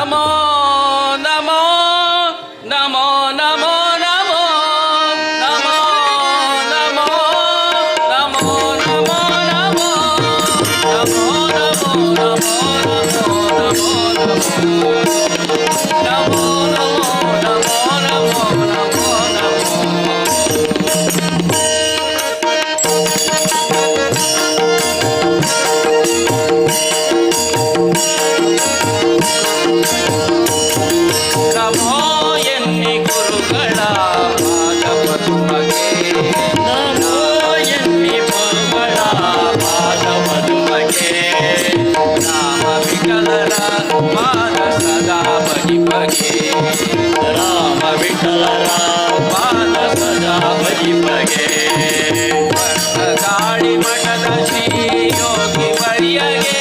ನಮೋ ನಮೋ ನಮೋ ನಮೋ ನಮೋ ನಮೋ ನಮೋ ನಮೋ ನಮೋ ನಮೋ ನಮೋ ರಾಮ ವಿಠಲರ ಪಾದ ಸದಾ ಭಜಿ ಬಗೆ ಗಾಳಿ ಮಠದ ಶ್ರೀ ಯೋಗಿ ವರ್ಯಗೆ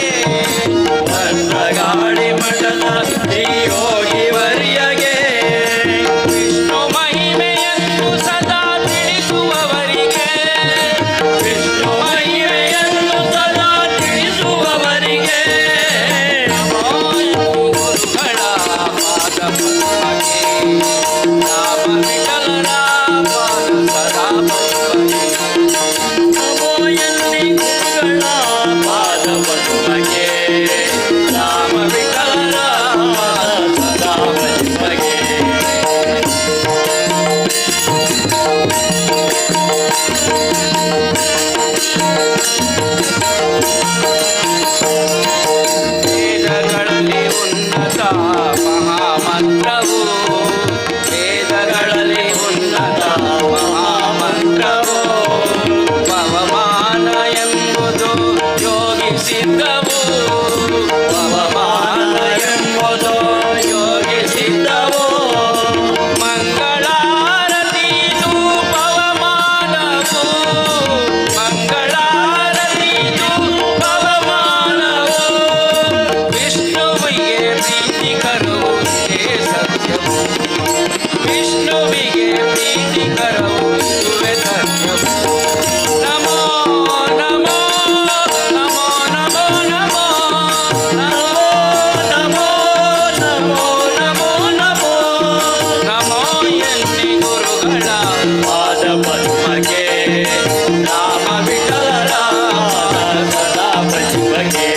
ಗಾಳಿ ಮಠದ ಶ್ರೀ ಯೋಗಿ ವರ್ಯಗೆ ವಿಷ್ಣು ಮಹಿಮೆಯನ್ನು ಸದಾ ತಿಳಿಸುವವರಿಗೆ ವಿಷ್ಣು ಮಹಿಮೆಯನ್ನು ಸದಾ ತಿಳಿಸುವವರಿಗೆ ಗುರುಗಳ ಪಾದ ಪದ್ಮಕ್ಕೆ ರಾಮ ವಿಠಲರ ಪಾದ ಸದಾ ಪದ್ಮಕ್ಕೆ ನಮೋ ಎನ್ನಿ ಗುರುಗಳ ಪಾದ ಪದ್ಮಕ್ಕೆ ರಾಮ ವಿಠಲರ ಪಾದ ಸದಾ ಪದ್ಮಕ್ಕೆ ವೇದಗಳಲ್ಲಿ ಉನ್ನತ ಮಹಾಮಂತ್ರವು ವೇದಗಳಲ್ಲಿ ಉನ್ನತ ಮಹಾಮಂತ್ರವು ಪವಮಾನ ಎಂಬುದು ಯೋಗಿ ಸಿದ್ಧವು ಪವಮಾನ ಎಂಬುದು ಯೋಗಿ ಸಿದ್ಧವು ಮಂಗಳಾರತಿದು ಪವಮಾನವು ಮಂಗಳಾರತಿದು ಪವಮಾನವು ವಿಷ್ಣುವಿಗೆ ಪ್ರೀತಿಕರವು ಇದೇ ಸತ್ಯವು ವಿಷ್ಣುವಿಗೆ ಪ್ರೀತಿಕರವು ಇದುವೇ ಸತ್ಯವು ನಮೋ ನಮೋ ನಮೋ ನಮೋ ನಮೋ ನಮೋ ನಮೋ ನಮೋ ನಮೋ ನಮೋ ಎನ್ನಿ ಗುರುಗಳ ಪಾದ ಪದ್ಮಕ್ಕೆ ರಾಮ ವಿಠಲರ ಪಾದ ಸದಾ ಪದ್ಮಕ್ಕೆ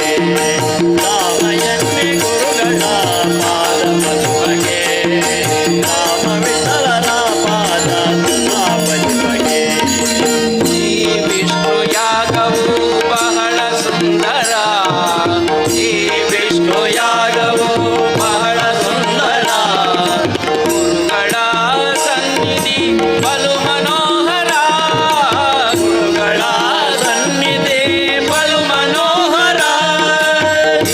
ರಾಮ ಎನ್ನಿ ಗುರುಗಳ ಪಾದ ಪದ್ಮಕ್ಕೆ ರಾಮ ವಿಠಲರ ಪಾದ ಸದಾ ಪದ್ಮಕ್ಕೆ ಈ ವಿಷ್ಣು ಯಾಗವು ಬಹಳ ಸುಂದರ ಈ ವಿಷ್ಣು ಯಾಗವು ಬಹಳ ಸುಂದರ ಗುರುಗಳ ಸನ್ನಿಧಿ ಬಲು ಮನೋಹರ ಗುರುಗಳ ಸನ್ನಿಧಿ ಬಲು ಮನೋಹರ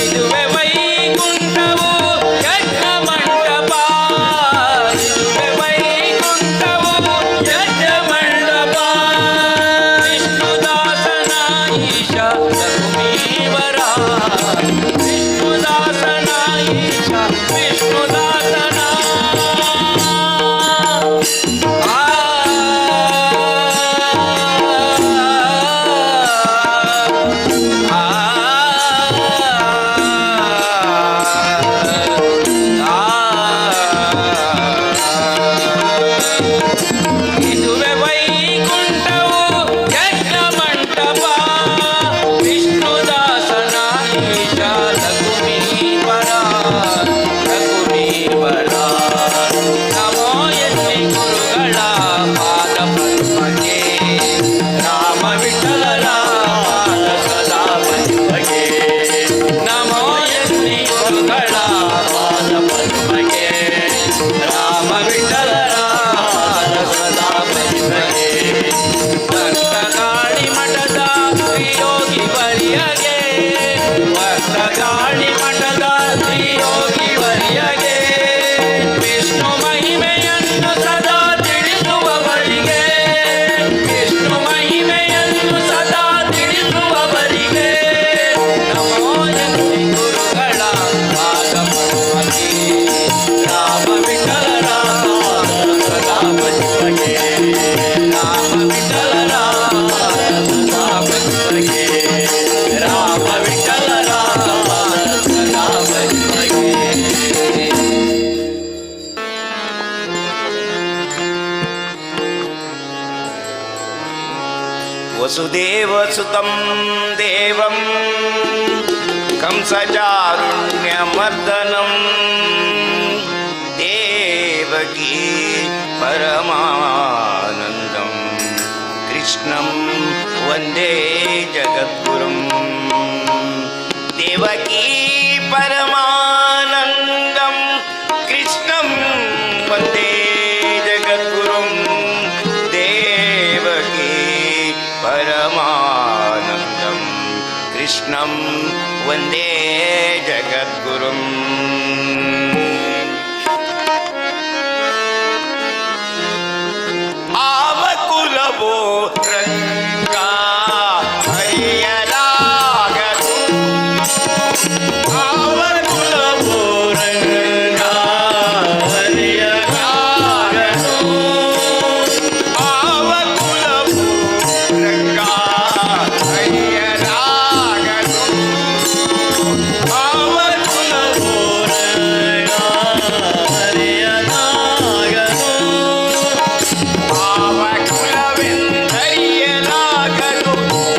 ಇದುವೆ ವೈಕುಂಠವು ಯಜ್ಞ ಮಂಟಪ ಇದುವೆ ವೈಕುಂಠವು ಯಜ್ಞ ಮಂಟಪ ವಿಷ್ಣುದಾಸನ ಈಶ ಲಕ್ಷ್ಮೀವರ ವಿಷ್ಣುದಾಸನ ಈಶ ವಿಷ್ಣುದಾಸನ ಇದುವೆ ವೈಕುಂಠವು ಯಜ್ಞ ಮಂಟಪ ವಿಷ್ಣುದಾಸನ ಈಶ ಲಘುಮೀವರ ಲಘುಮೀವರ ನಮೋ ಎನ್ನಿ ಗುರುಗಳ ಪಾದ ಪದ್ಮಕ್ಕೆ ರಾಮ ವಿಠಲರ ಪಾದ ಸದಾ ಪದ್ಮಕ್ಕೆ ನಮೋ ಎನ್ನಿ ಗುರುಗಳ ಪಾದ ಪದ್ಮಕ್ಕೆ ರಾಮ ವಿಠಲರ ಪಾದ ಸದಾ ಪದ್ಮಕ್ಕೆ ಗಾಳಿ ಮಠದ ಶ್ರೀ ಯೋಗಿ ವರ್ಯಗೆ ಗಾಳಿ ಮಠದ ಶ್ರೀ ಯೋಗಿ ವರ್ಯಗೆ ವಿಷ್ಣು ಮಹಿಮೆಯನ್ನು ಸದಾ ತಿಳಿಸುವವರಿಗೆ ವಿಷ್ಣು ಮಹಿಮೆಯನ್ನು ಸದಾ ವಸುದೇವಸುತಂ ದೇವಂ ಕಂಸಚಾರುಣ್ಯಮರ್ದನಂ ದೇವಕೀ ಪರಮಾನಂದಂ ಕೃಷ್ಣಂ ವಂದೇ ಜಗದ್ಗುರುಂ ದೇವಕೀ ಪರಮಾನಂದಂ ಕೃಷ್ಣಂ ವಂದೇ ಜಗದ್ಗುರುಂ ದೇವಕೀ ಪರಮಾನಂದಂ ಕೃಷ್ಣಂ ವಂದೇ ಜಗದ್ಗುರುಂ ಆವಕುಲವೋ ರಂಗ ಹರಿಯಲಾಗದು ಆವಕುಲವೋ ರಂಗ ಹರಿಯಲಾಗದು ಆವಕುಲವೋ ರಂಗ ಹರಿಯಲಾಗದು ಆವಕುಲವೋ ರಂಗ ಹರಿಯಲಾಗದು ಆವಕುಲವೆಂದರಿಯಲಾಗದು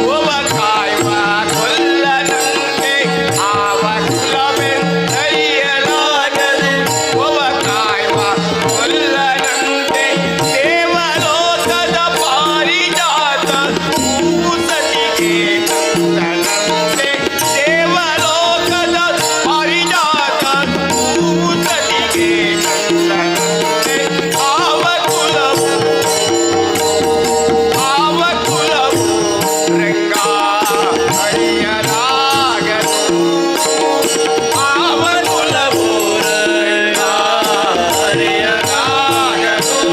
ಒಬ್ಬ ಕಾಯುವ ಕೊಲ್ಲನಂತೆ ಆವಕುಲವೆಂದರಿಯಲಾಗದು ಒಬ್ಬ ಕಾಯುವ ಕೊಲ್ಲನಂತೆ ದೇವಲೋಕದ ಪಾರಿಜಾತ ಭೂಸತಿಗೆ ಕಂದನಂತೆ ದೇವಲೋಕದ ಪಾರಿಜಾತ ಭೂಸತಿಗೆ ಕಂದನಂತೆ ಆವಕುಲವು ಆವಕುಲವು ರಂಗ ಹರಿಯಲಾಗದು ಆವಕುಲವು ರಂಗ ಹರಿಯಲಾಗದು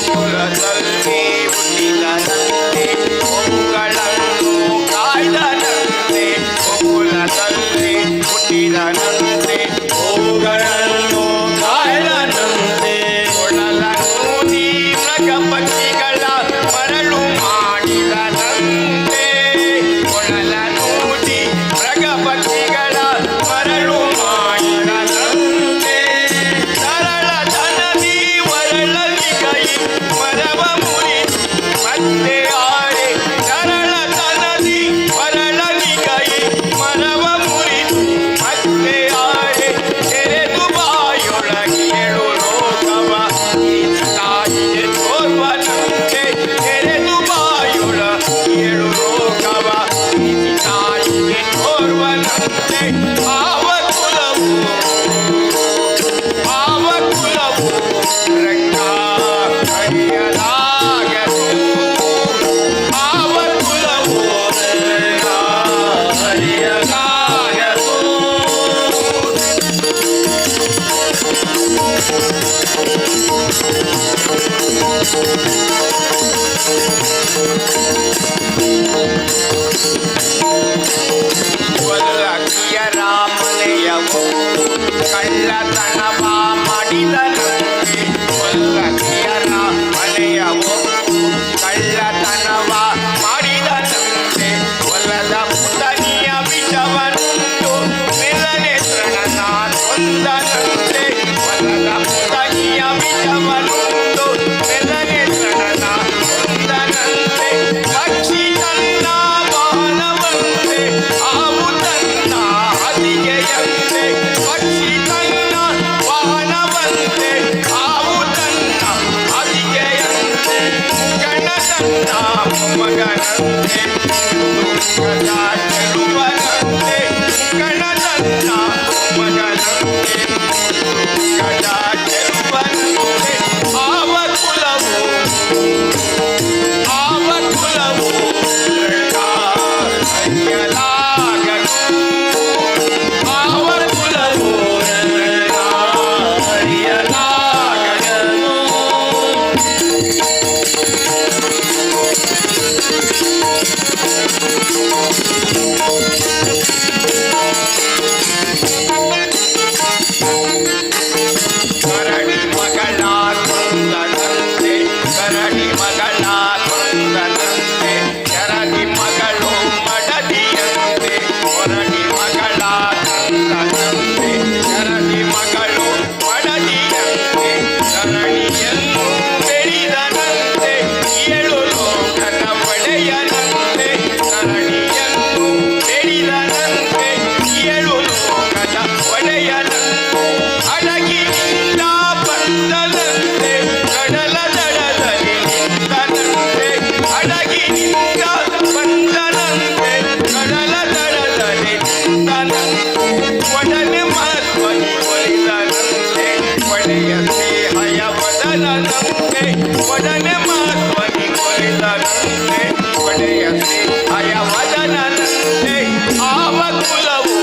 ಕುಲದಲ್ಲಿ ಹುಟ್ಟಿದನಂತೆ ಗೋವುಗಳನ್ನು ಕಾಯ್ದನಂತೆ ಕುಲದಲ್ಲಿ ಹುಟ್ಟಿದನಂತೆ ಗೋವುಗಳನ್ನು ಕಾಯ್ದನಂತೆ ಕೊಳಲನೂದಿ ಮೃಗ ಪಕ್ಷಿಗಳ ಮರಳು ಮಾಡಿದನಂತೆ ಕೊಳಲನೂದಿ ಮೃಗ ಪಕ್ಷಿಗಳ ಮರಳು ಮಾಡಿದನಂತೆ ಸರಳತನದಿ ವರಳಲಿ ಕೈ ಮರವ ಮುರಿದು ಮತ್ತೆ ಆರೆ ಸರಳತನದಿ ವರಳಲಿ ಕೈ ಮರವ ಮುರಿದು ಮತ್ತೆ ಆರೆ ತೆರೆದು ಬಾಯೊಳಗೇಳು ಲೋಕವ ತಾಯಿಗೆ ತೋರ್ವನಂತೆ ತೆರೆದು ಬಾಯೊಳಗೇಳು ಲೋಕವ ತಾಯಿಗೆ ತೋರ್ವನಂತೆ ಆವಕುಲವು ಆವಕುಲವು ರಂಗ ಹರಿಯಲಾಗದು ಆವಕುಲವು ರಂಗ ಹರಿಯಲಾಗದು ಒಲ್ಲಕಿಯರ ಮನೆಯವು ಕಳ್ಳತನವ ಮಾಡಿದನಂತೆ ಒಲ್ಲಕಿಯರ ಮನೆಯವು ಕಳ್ಳತನವ ಮಾಡಿದನಂತೆ ಒಲ್ಲದ ಪುತನಿಯ ವಿಷವನ್ನುಂಟು ಮೆಲ್ಲನೆ ತೃಣನ ಹೊಂದನಂತೆ ಒಲ್ಲದ ಪುತನಿಯ ವಿಷವನ್ನುಂಟು ಮೆಲ್ಲನೆ ತೃಣನ ಹೊಂದನಂತೆ ಪಕ್ಷಿ ತನ್ನ ವಾಹನವಂತೆ ಹಾವು ತನ್ನ ಹದಿಗೆಯಂತೆ ಪಕ್ಷಿ ತನ್ನ ವಾಹನವಂತೆ ಹಾವು ತನ್ನ ಹದಿಗೆಯಂತೆ ಗಣ ತನ್ನ ಮೊಮ್ಮಗನಂತೆ ದುಃಖದ ಚೆಲುವನಂತೆ ಗಣ ತನ್ನ ಮೊಮ್ಮಗನಂತೆ ದುಃಖದ ಚೆಲುವನಂತೆ ಆವಕುಲವು ಆವಕುಲವು ರಂಗ ಹರಿಯಲಾಗದು ಆವಕುಲವು ರಂಗ ಹರಿಯಲಾಗದು ಒಡನೆ ಮಾಧ್ವನಿ ಕೊಲಿದರಂತೆ ಒಡೆಯಸಿ ಅಯವದನಂತೆ ಆವ ಕುಲವು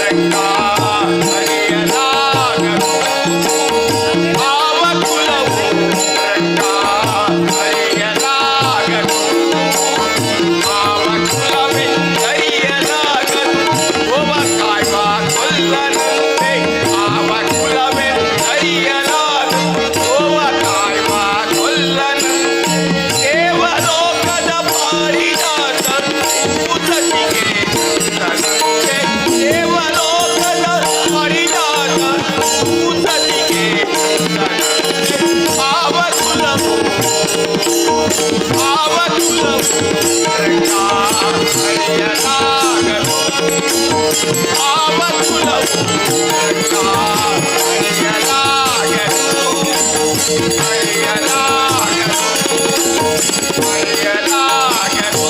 ರಂಗ ಹರಿಯಲಾಗದು ಆವ ಕುಲವು ರಂಗ ಹರಿಯಲಾಗದು ಆವ ಕುಲವೆಂದರಿಯಲಾಗದು ಒಬ್ಬ ಕಾಯ್ವ ಕೊಲ್ಲನಂತೆ ಆವ ಕುಲವೆಂದರಿಯಲಾಗದು ಒಬ್ಬ ಕಾಯ್ವ ಕೊಲ್ಲನಂತೆ ದೇವಲೋಕದ ಪಾರಿಜಾತ ಕೂತತಿಗೆ ತಂದನಂತೆ ದೇವಲೋಕದ ಪಾರಿಜಾತ ಕೂತತಿಗೆ ತಂದನಂತೆ ಆವ ಕುಲವು ರಂಗ ಹರಿಯಲಾಗದು ಆವ ಕುಲವು ರಂಗ ಹರಿಯಲಾಗದು ಹರಿಯಲಾಗದು ಹರಿಯಲಾಗದು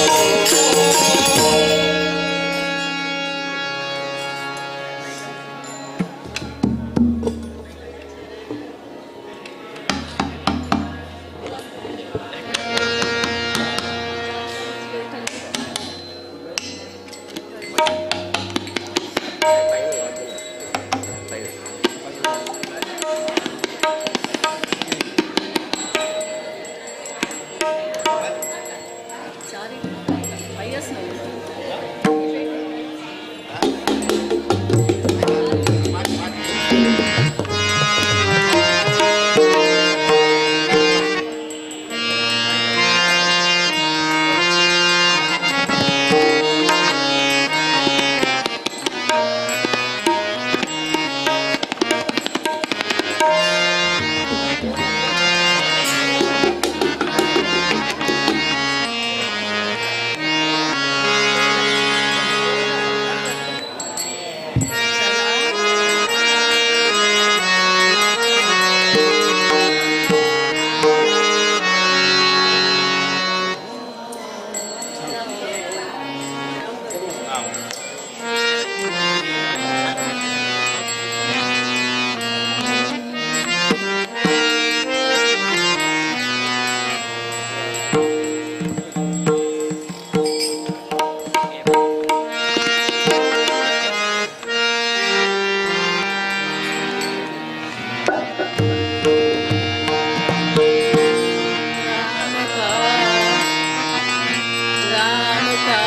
राम का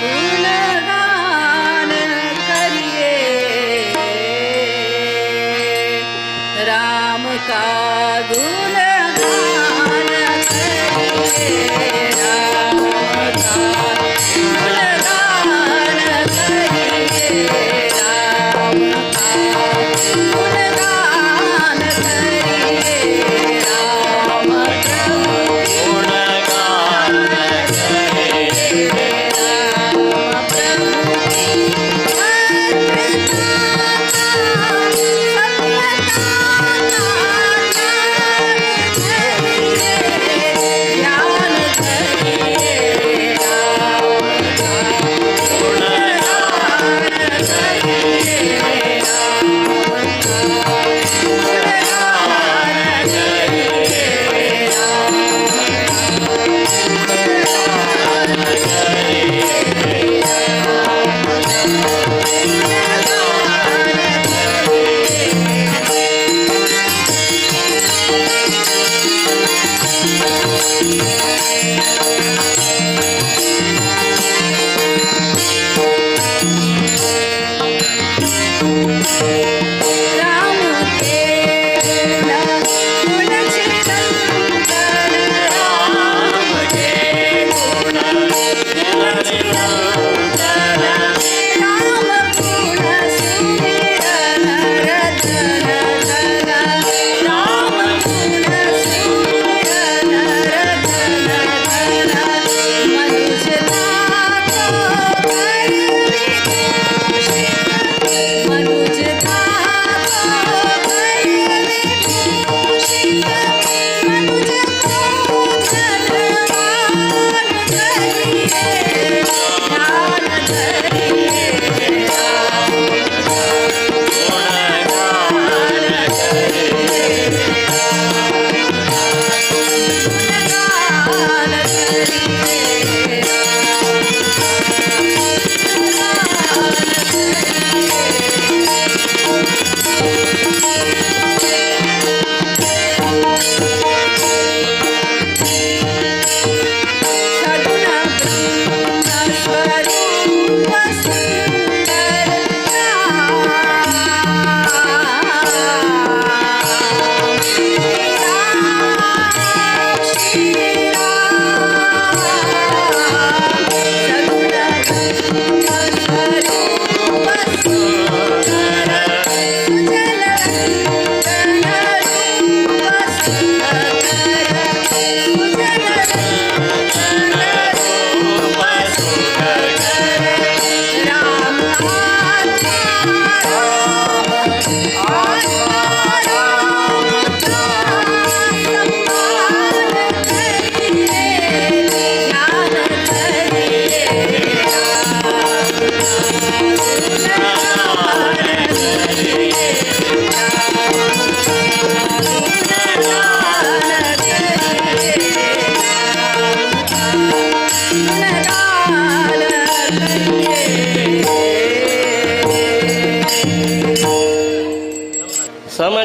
गुणगान करिए राम का गुणगान करिए राम का गुणगान करिए राम प्रभु गुणगान करिए राम प्रभु की ज्ञान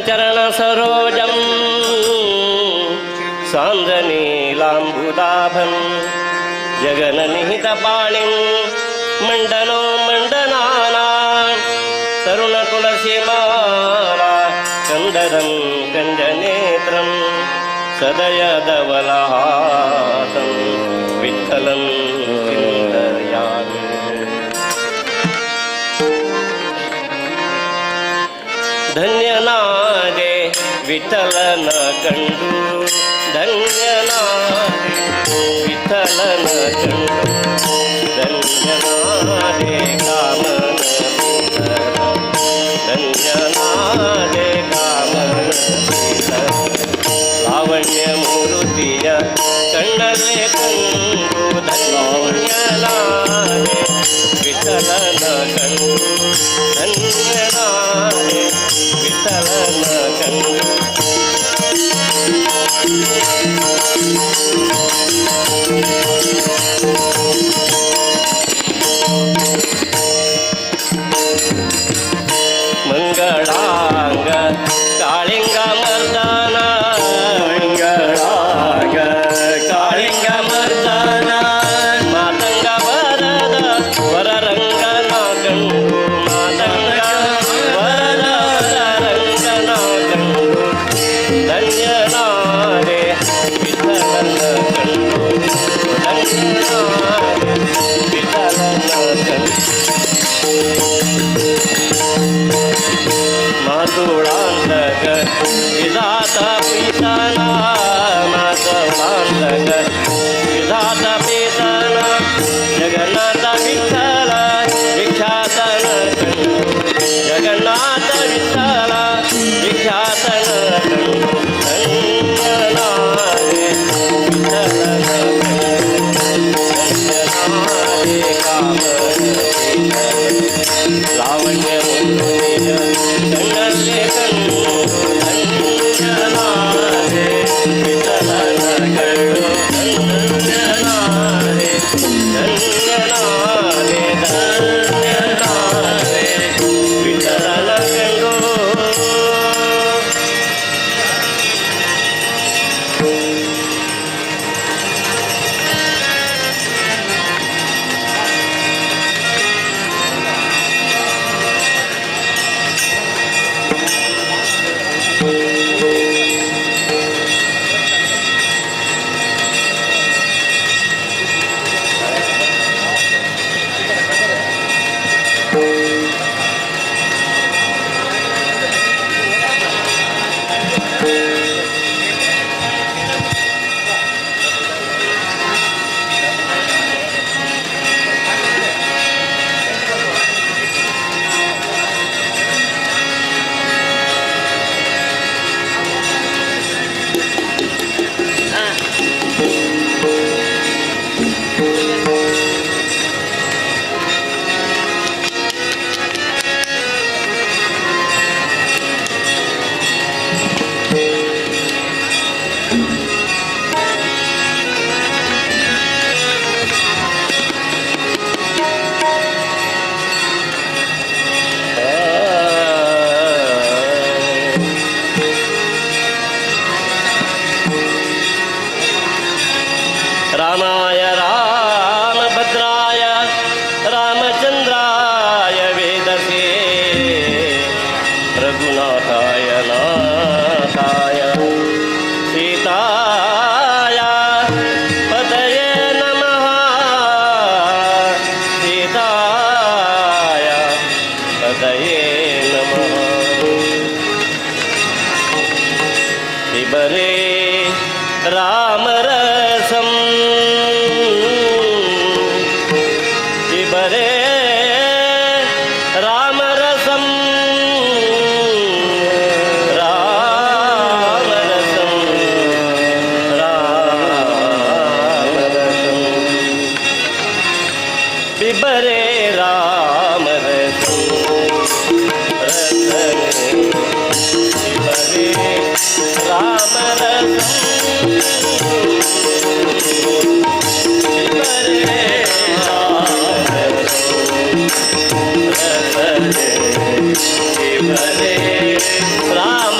चरण सरोजं सान्द्रनीलाम्बुदाभं जगन्निहितपाणिं मण्डनो मण्डनानां तरुणतुलसीमाला कन्दरं कञ्जनेत्रं सदयधवलहासं विठ्ठलं चिन्तयामि। ಧನ್ಯನಾದೆ ವಿಠಲನ ಕಂಡು ಧನ್ಯನಾದೆ ವಿಠಲನ ಕಂಡು ಧನ್ಯನಾದೆ ಕಾಮನ ಧನ್ಯನಾದೆ ಕಾಮನ ಲಾವಣ್ಯ ಮೂರುತಿಯ ಕಣ್ಣಲ್ಲೇ ಕಂಡು ಧನ್ಯನಾದೆ ವಿಠಲನ ಕಂಡು ಧನ್ಯನಾದೆ ವಿಠಲನ ಕಂಡು ಮಂಗಳಾಂಗ ಕಾಳಿಂಗ ಮರ್ದನ ಮಂಗಳಾಂಗ ಕಾಳಿಂಗ ಮರ್ದನ ಮಾತಂಗ ವರದ ವರರಂಗನ ಕಂಡು ಮಾತಂಗ ವರದ ರಂಗನ ಕಂಡು ಧನ್ಯನಾದೆ ವಿಠಲನ ಕಂಡು ಧನ್ಯನಾದೆ ವಿಠಲನ ಕಂಡು ಮಾತುಳಾಂತಕ ವಿಧಾತ ಪಿತನ ಮಾತುಳಾಂತಕ ವಿಧಾತ ಪಿತನ ಜಗನ್ನಾಥ ವಿಠಲ ವಿಖ್ಯಾತನ ಕಂಡು ಜಗನ್ನಾಥ ವಿಠಲ ವಿಖ್ಯಾತನ ಕಂಡು ಧನ್ಯನಾದೆ ವಿಠಲನ ಕಂಡು ಧನ್ಯನಾದೆ ಕಾಮನ ಲಾವಣ್ಯ ಮೂರುತಿಯ ಕಣ್ಣಲ್ಲೇ ಕಂಡು ಧನ್ಯನಾದೆ ವಿಠಲನ ಕಂಡು ಧನ್ಯನಾದೆ ಧನ್ಯನಾದೆ ಧನ್ಯನಾದೆ ವಿಠಲನ ಕಂಡು ರಾಮಾಯ ರಾಮಭದ್ರಾಯ ರಾಮಚಂದ್ರಾಯ ವೇದಸೇ ರಘುನಾಥಾಯ ನಾಥಾಯ ಸೀತಾಯ ಪತಯೇ ನಮಃ ಸೀತಾಯ ಪತಯೇ ನಮಃ ಶಿವರೇ ರಾಮರಸಂ ಶಿವರೇ ರಾಮರಸಂ ರಾಮರಸಂ ರಾಮರಸಂ ಶಿವರೇ ರಾಮರಸಂ ರಸನೆ ಶಿವರೇ ರಾಮರಸಂ ಶಿವರೇ ರಾಮ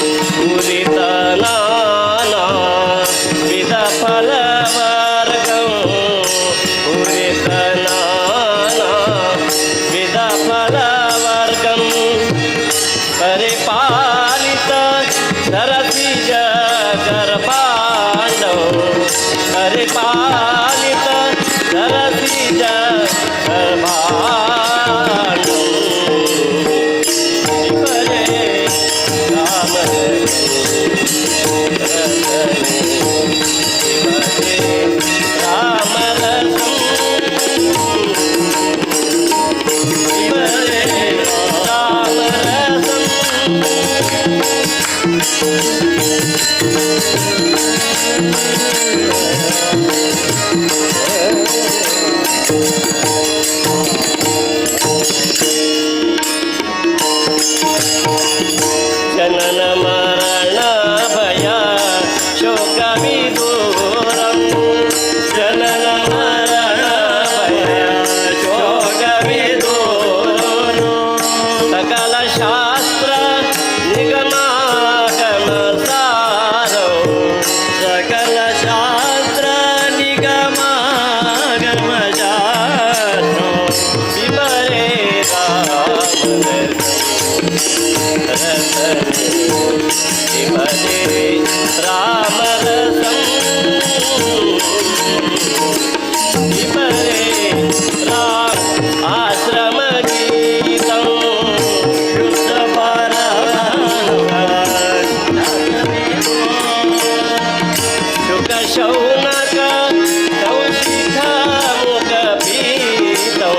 पूरित नाना विध फलवर्गं पूरित नाना विध फलवर्गं परिपालित सरसिज गर्भाण्डं परिपालित सरसिज गर्भाण्डं शिवरे राम जनन मरण भय शोक विदूरं जनन मरण भय शोक विदूरं सकल शास्त्र निगमागमसारं सकल शास्त्र निगमागमसारं विमरे शिवरे राम शिवरे राम आश्रम गीतं शुद्ध शुक शौनक कौशिक मुख पीतं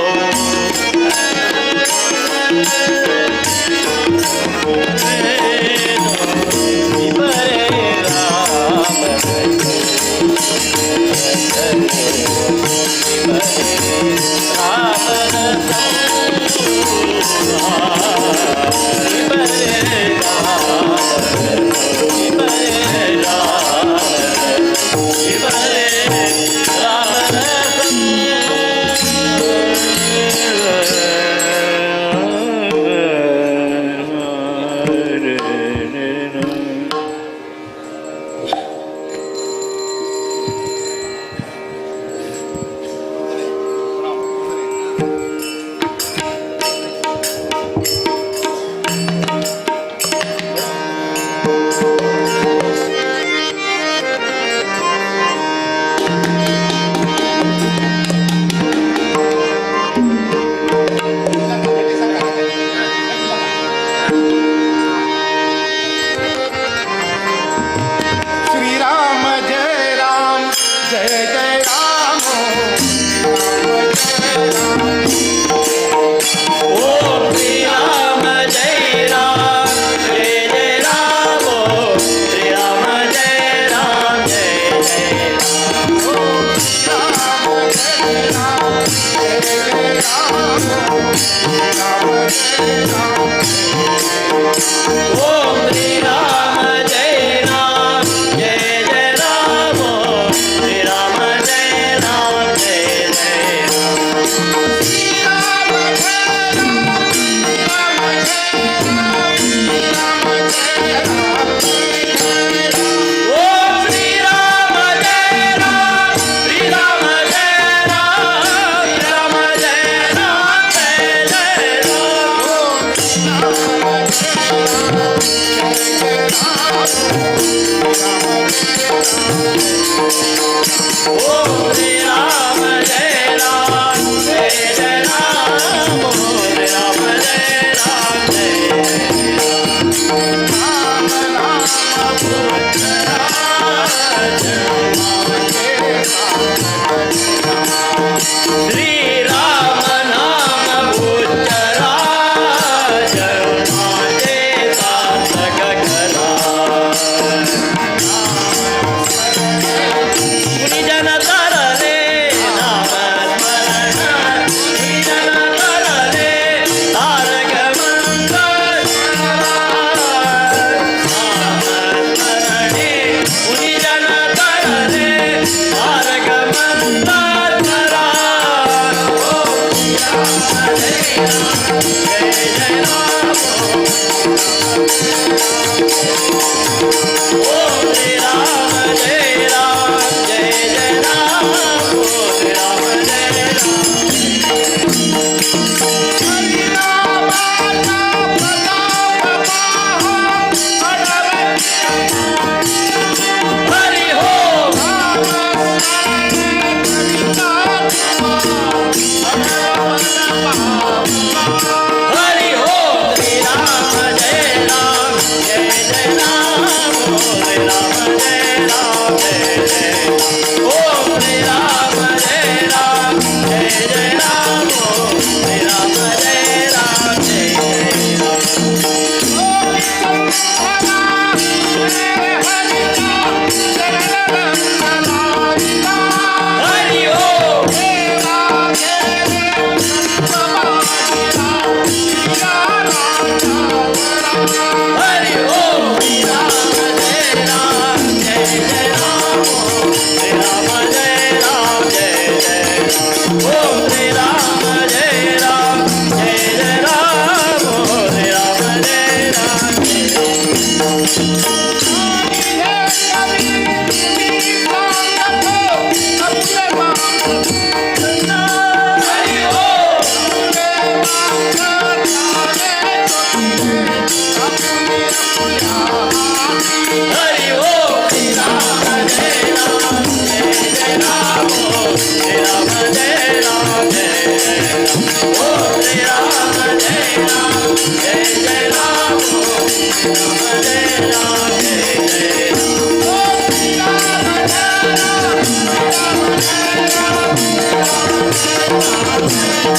ओम श्री राम जय राम जय जय राम ओम श्री राम जय राम हरि हो हरि हो श्री राम जय राम जय जय राम ओम श्री राम जय राम जय जय ओम श्री राम जय राम जय जय राम ओम श्री राम जय राम जय जय हरि हो हरि ओम श्री राम जय राम जय जय राम ओम श्री राम जय राम जय जय ओम श्री राम जय राम जय जय राम ओम श्री राम जय राम जय जय हरि ओम हरि ओम श्री राम जय राम जय जय राम ओम श्री राम जय राम जय जय ओम श्री राम जय राम जय जय राम ओम श्री राम जय राम जय जय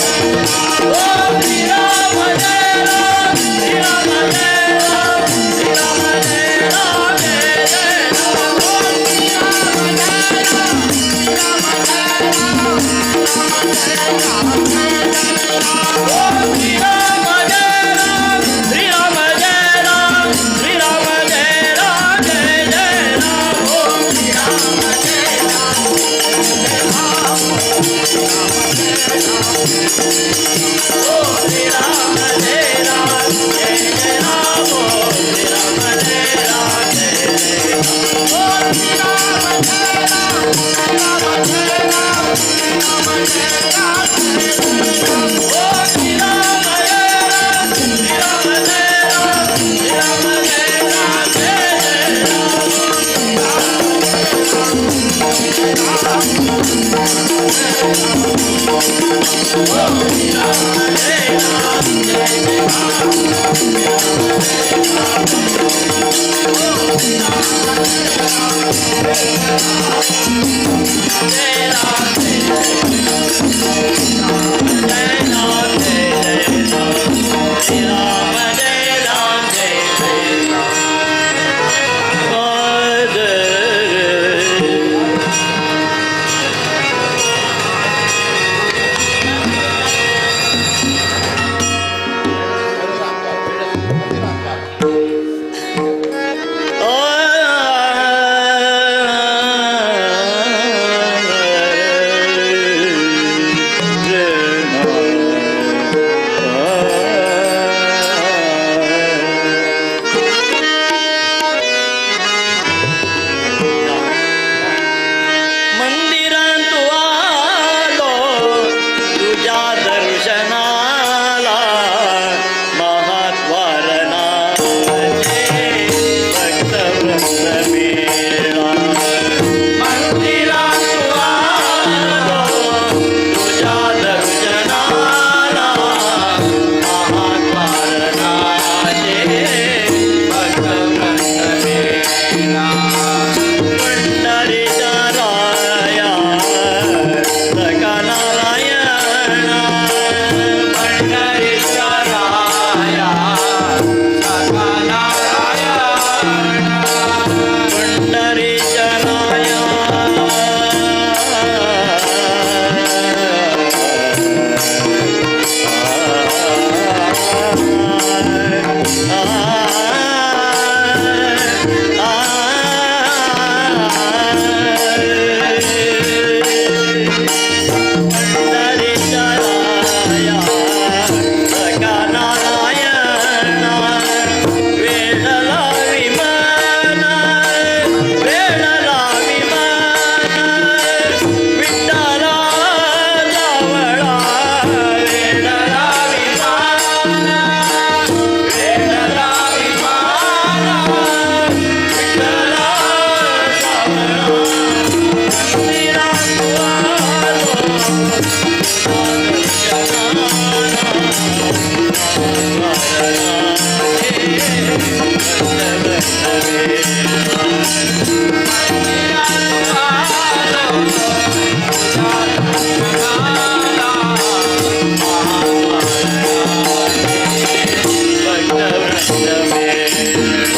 ओम श्री राम जय राम श्री राम जय राम श्री राम जय राम जय जय राम ओम श्री राम जय राम श्री राम जय राम ओम श्री राम जय राम श्री राम जय राम श्री राम जय राम जय जय राम ओम श्री राम जय राम ओम श्री राम जय राम जय जय राम ओम श्री राम जय राम जय जय ओम श्री राम जय राम श्री राम जय राम श्री राम जय राम जय जय ओम श्री राम जय राम श्री राम जय राम श्री राम जय राम जय जय ओम श्री राम जय राम जय जय राम जय राम जय राम जय जय राम श्री राम जय राम जय जय दर्शनाला महाद्वारना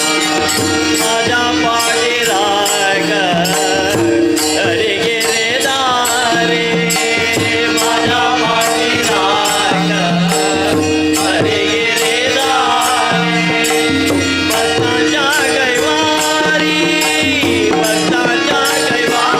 माझ्या पाठी राग हरी गिरे दारे माझ्या पाठी राग हरी गिरे दारे भक्ताच्या कैवारी भक्ताच्या कैवारी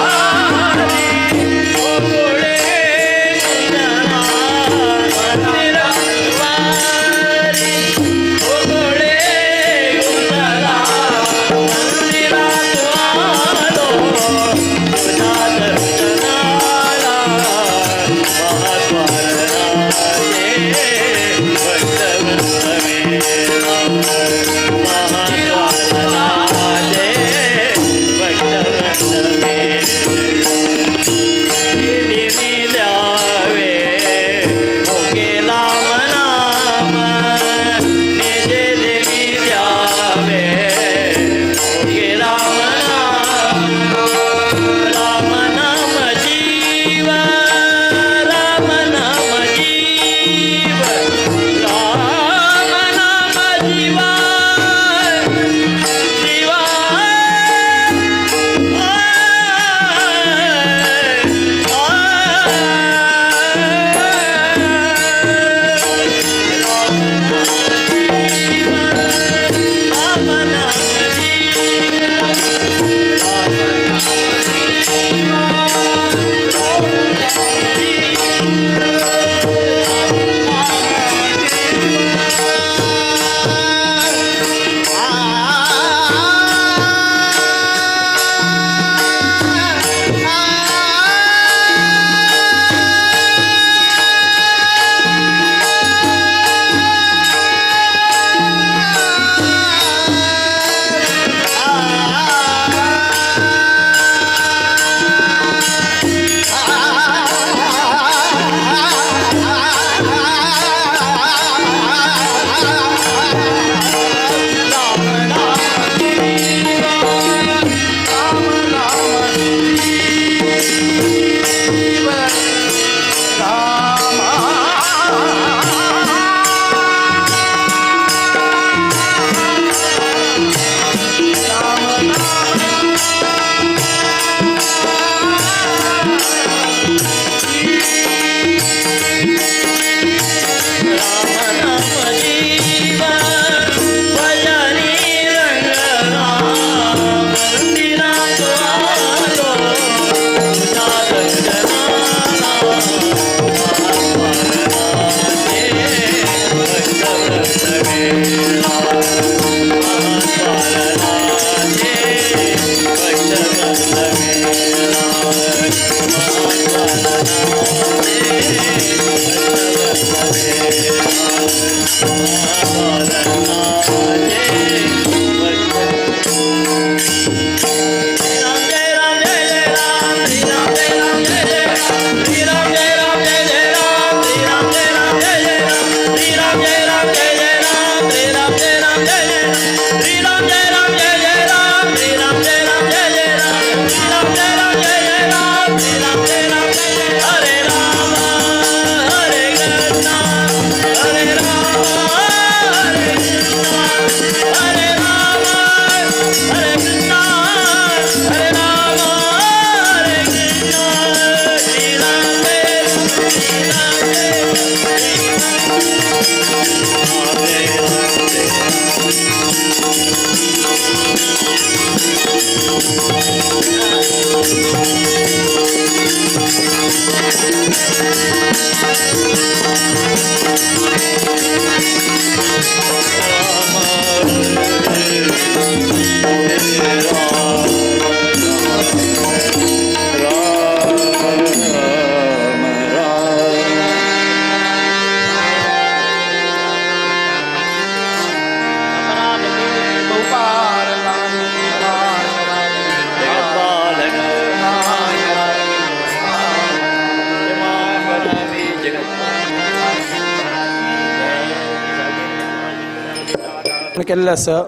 केल्लें आसा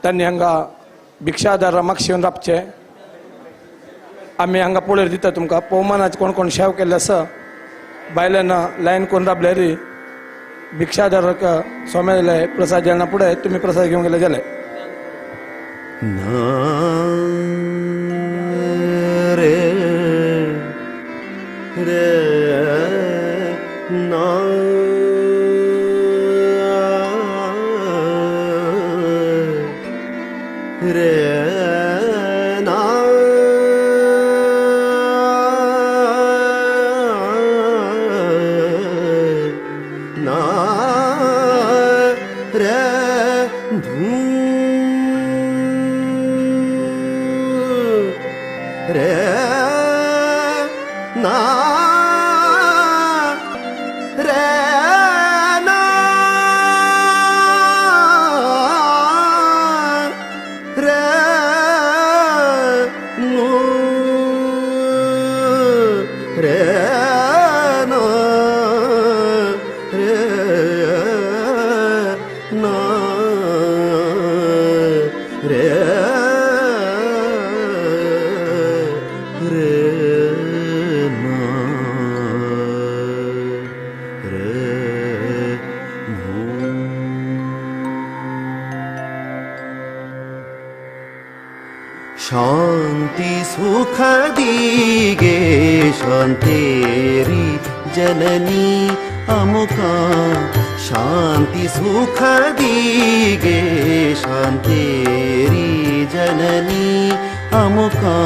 तांणी हांगा भिक्षादार रमाक शिवन राबचे आमी हांगा पळोवन दिता तुमकां पवमानाचे कोण कोण शेव केल्ले आसा बायलांना लायन करून राबल्यारी भिक्षादाराक सोमेले प्रसाद जेवणा फुडें तुमी प्रसाद घेवन गेले जाले ना रे रे ना रे ना ना रे धू रे ना रे ना रे नो रे ना रे ना रे रे ना रे नो शांति सुख दीगे शांतेरी जननी अमुका शांति सुख दीगे शांतेरी जननी अमुका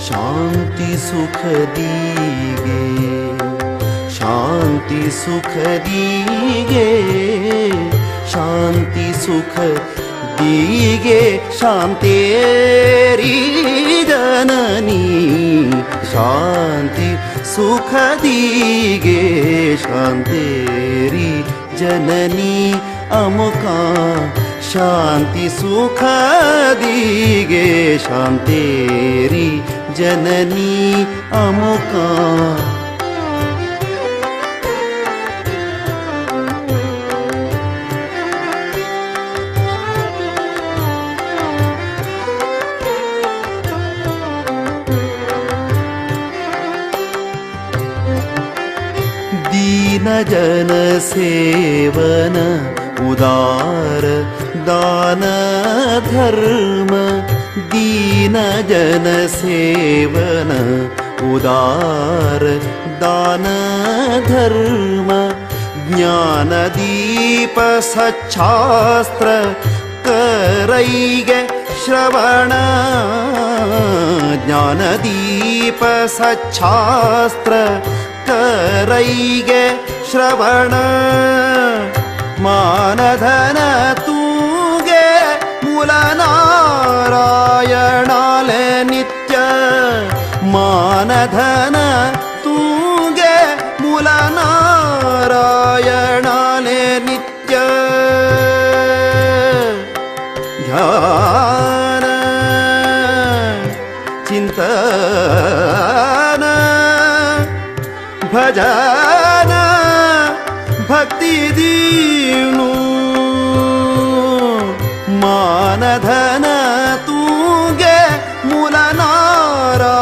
शांति सुख दीगे शांति सुख दीगे शांति सुख दीगे शांतेरी जननी शांति सुख दीगे शांतेरी जननी अमुका शांति सुख दीगे शांतेरी जननी अमुका दीन जन सेवन उदार दान धर्म दीन जन सेवन उदार दान धर्म ज्ञान दीप सच्छास्त्र करैगे श्रवण ज्ञान दीप सच्छास्त्र करैगे श्रवण मानधन तूगे मूल नारायणाले नित्य मानधन तूगे मूल नारायणाले नित्य ध्यान चिंतन भजन भक्ति दीनु मानधन तूगे मूल नारायणाले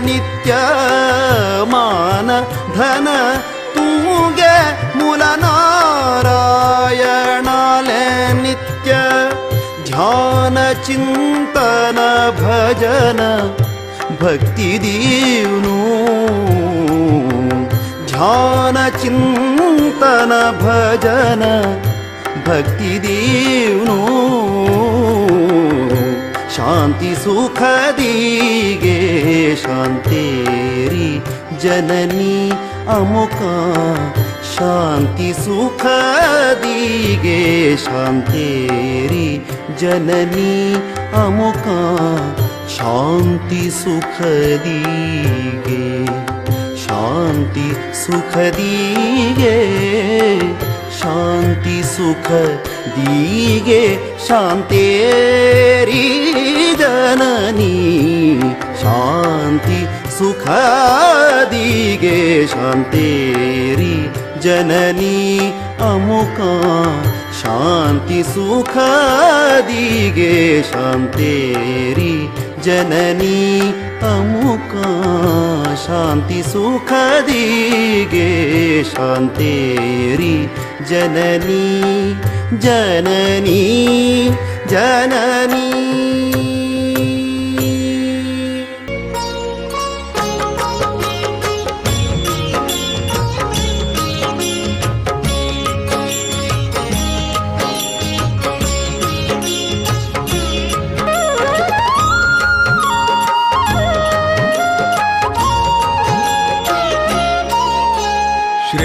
नित्य मानधन तूगे मूल नारायणाले नित्य ध्यान चिंतन भजन भक्ति दीनु ध्यान चिंतन भजन भक्ति दीनु शांति सुख दीगे शांतेरी जननी अमुका शांति सुख दीगे शांतेरी जननी अमुका शांति सुख दीगे शांति सुख दीगे शांति सुख दीगे शांतेरी जननी शांति सुख दीगे शांतेरी जननी अमुका शान्ति सुखदिगे शान्तेरी जननी अमुका शान्ति सुखदिगे शान्तेरी जननी जननी जननी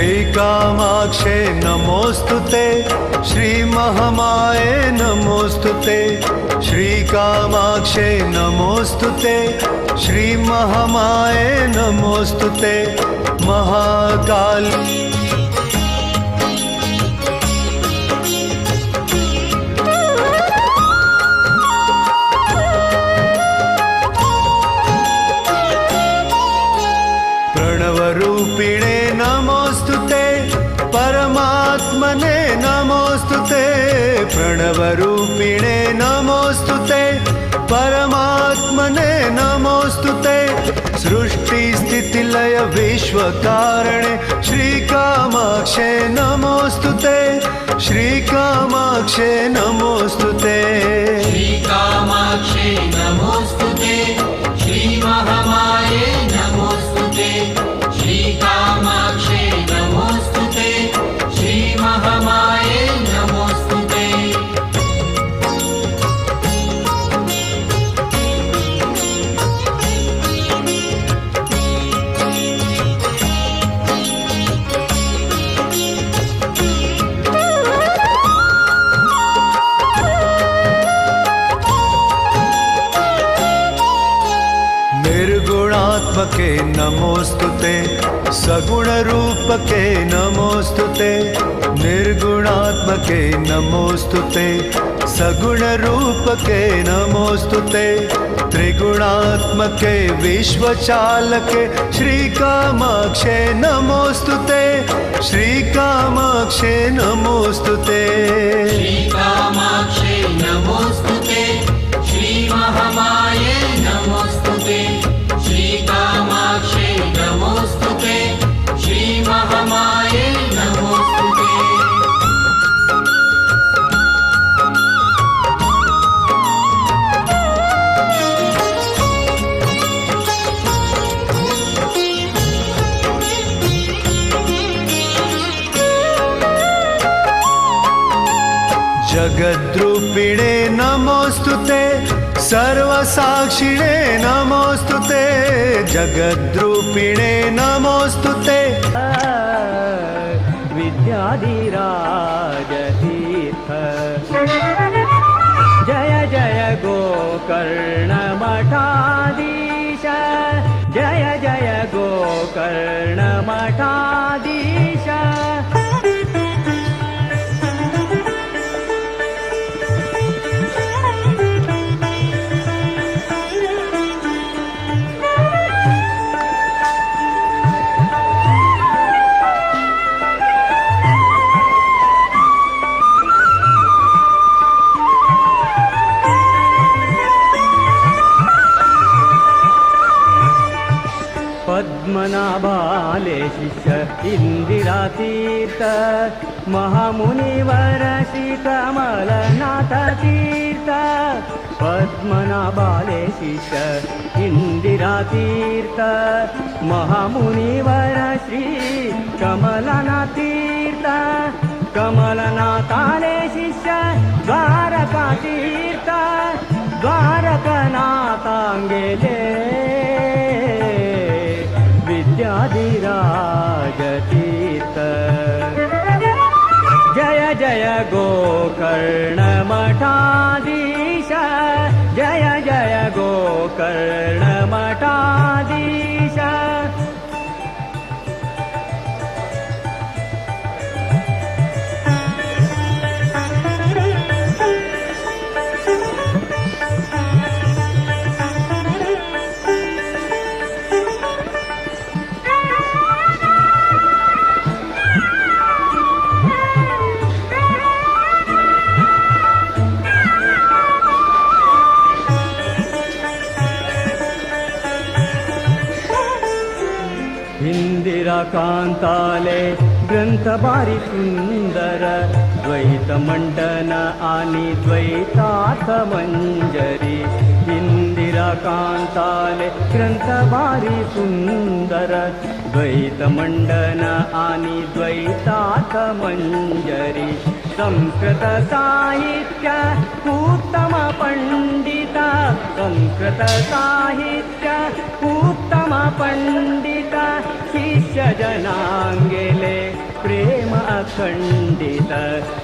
श्रीकामाक्षे नमोस्तुते श्रीमहामाये नमोस्तुते श्रीकामाक्षे नमोस्तुते श्रीमहामाये नमोस्तुते महाकाली प्रणवरूपिणे नमोस्तुते परमात्मने नमोस्तुते प्रणवरूपिणे नमोस्तुते परमात्मने नमोस्तुते सृष्टिस्थितिलय विश्वकारणे श्रीकामाक्षे नमोस्तुते श्रीकामाक्षे नमोस्तुते श्रीकामाक्षे नमोस्तुते श्रीमहामाये नमोस्तुते श्रीकामाक्षे नमोस्तुते श्रीमहामाये नमोस्तुते निर्गुणात्मके नमोस्तुते सगुणरूपके नमोस्तुते निर्गुणात्मके नमोस्तुते सगुणरूपके नमोस्तुते त्रिगुणात्मके विश्वचालके श्रीकामाक्षे नमोस्तुते श्रीकामाक्षे नमोस्तुते श्रीकामाक्षे नमोस्तुते श्रीमहामाये नमोस्तुते श्रीकामाक्षे नमोस्तुते श्रीमहामाये नमोस्तुते जगद्रूपिणे नमोस्तुते सर्वसाक्षिणे नमोस्तुते जगद्रूपिणे नमोस्तुते विद्याधिराजतीर्थ जय जय गोकर्णमठाधीश जय जय गोकर्णमठाधीश पद्मनाभाले शिष्य इंदिरातीर्थ महामुनिवर श्री कमलनाथ तीर्थ पद्मनाभाले शिष्य इंदिरातीर्थ महामुनिवर श्री कमलनाथ तीर्थ कमलनाथाले शिष्य द्वारका तीर्थ द्वारकनाथांगेले विद्याधिराजतीर्थ जय जय गोकर्णमठाधीश जय जय गोकर्णमठाधीश कांताले ग्रंथ भारी सुंदर द्वैत मंडन आणि द्वैतार्थ मंजरी इंदिरा कांताले ग्रंथ भारी सुंदर द्वैत मंडन आणि द्वैतार्थ मंजरी संस्कृत साहित्य उत्तम पंडित संस्कृत साहित्य उत्तम पंडित शिष्य जनांगेले प्रेम अखंडित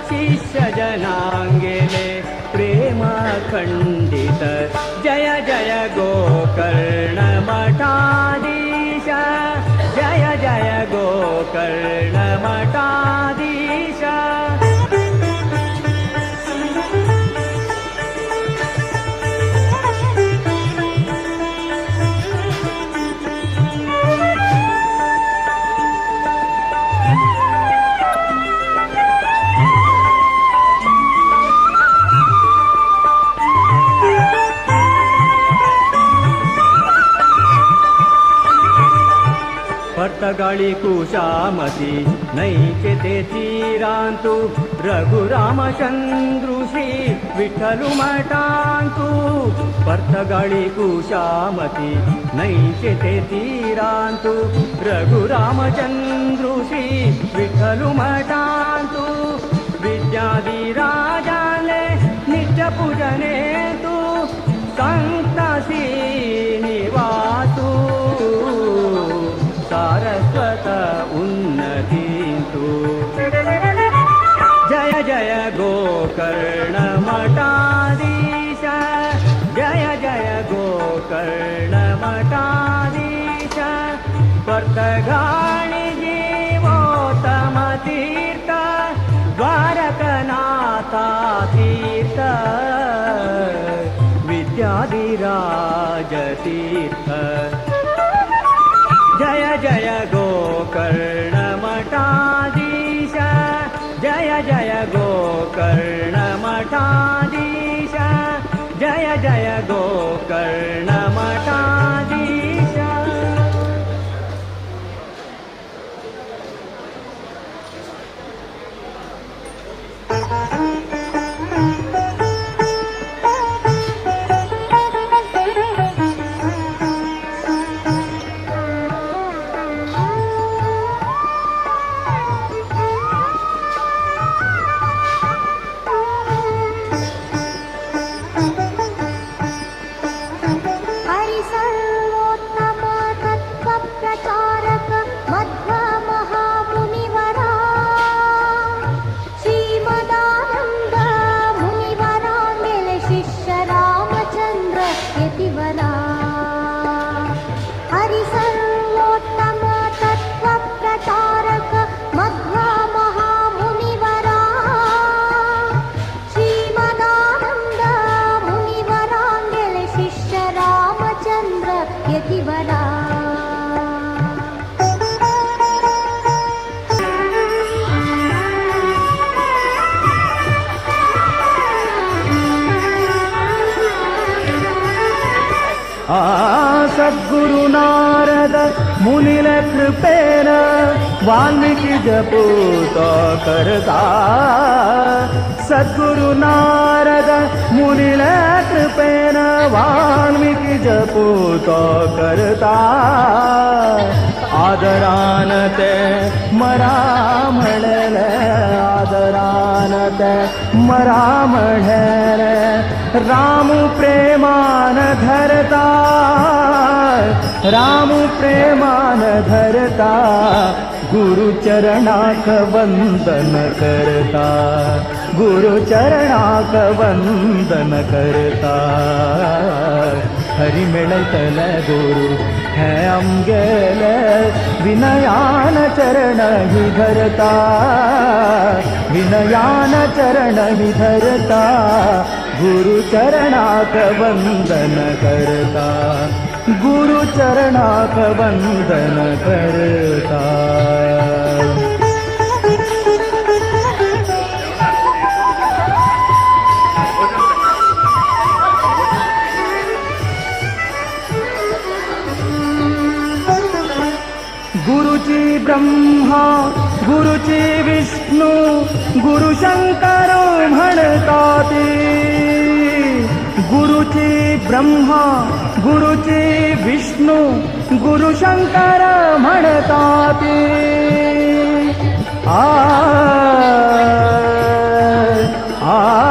शिष्य जनांगेले प्रेम अखंडित जय जय गोकर्ण मठाधीश जय जय गोकर्ण मठाधीश पट्टगाळी कुशामती नैके तेचीरांतु रघुरामचंद्रुषी विठ्ठलु मठांतु पट्टगाळी कुशामती नैके तेचीरांतु रघुरामचंद्रुषी विठ्ठलु मठांतु विद्याधिराजाले नित्य पूजने तु संतासी निवासु सारस्वत उन्नतिन्तु जय जय गोकर्ण मठाधीश जय जय गोकर्ण मठाधीश वर्तगाणि जीवोत्तम तीर्थ द्वारकनाथा तीर्थ विद्याधिराज तीर्थ जय जय गोकर्ण मठाधीश जय जय गोकर्ण मठाधीश जय जय गोकर्ण मठाधीश सद्गुरु नारद मुनिल कृपेन वाल्मीकि जपूत करता सद्गुरु नारद मुनिल कृपेन वाल्मीकि जपूत करता आदरान ते मरा म्हणल आदरान ते मरा म्हणल राम प्रेमान धरता राम प्रेमान धरता गुरु चरणाक वंदन करता गुरु चरणाक वंदन करता हरि मिळतल गुरु है आमगेल विनयान चरण ही धरता विनयान चरण ही धरता गुरु चरणाक वंदन करता गुरु चरणाक वंदन करता ब्रह्मा गुरुची विष्णू गुरु शंकर म्हणतात गुरुची ब्रह्मा गुरुची विष्णू गुरु शंकर म्हणतात आ आ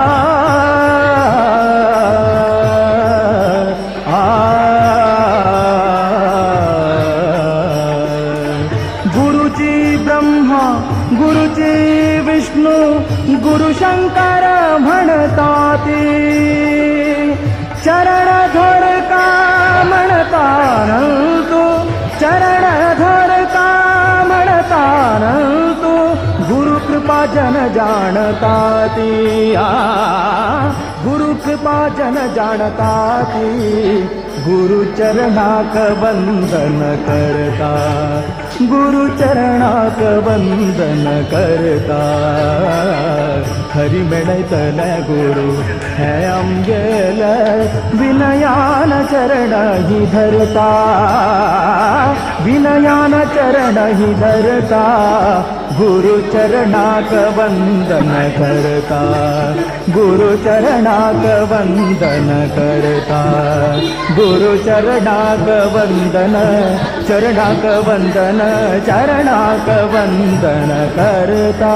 गुरुची ब्रह्मा गुरुची विष्णू गुरु शंकर म्हणतात चरण धर का म्हणतान तू चरण धर का म्हणतान तू गुरु कृपा जन जाणताती गुरु कृपा जन जाणताती गुरु चरणाक वंदन करता गुरु चरणाक वंदन करता खरी मिळतल गुरु है आमगेल विनयान चरण ही धरता विनयान चरण ही धरता गुरु चरणाक वंदन करता गुरु चरणाक वंदन करता गुरु चरणाक वंदन चरणाक वंदन चरणाक वंदन करता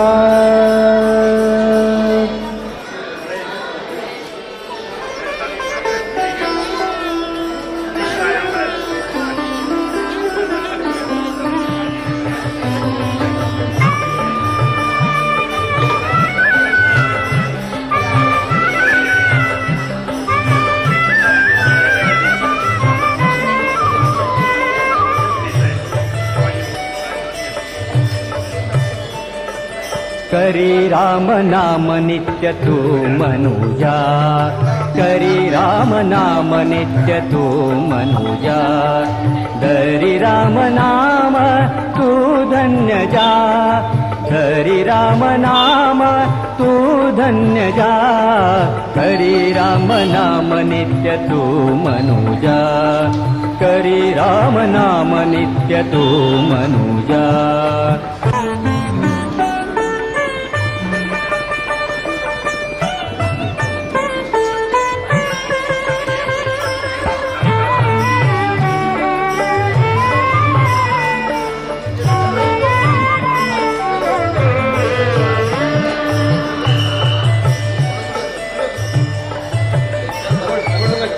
करी राम नाम नित्य तू मनुजा करी राम नाम नित्य तू मनुजा धरी राम नाम तू धन्य जा धरी राम नाम तू धन्य जा करी राम नाम नित्य तू मनुजा करी राम नाम नित्य तू मनुजा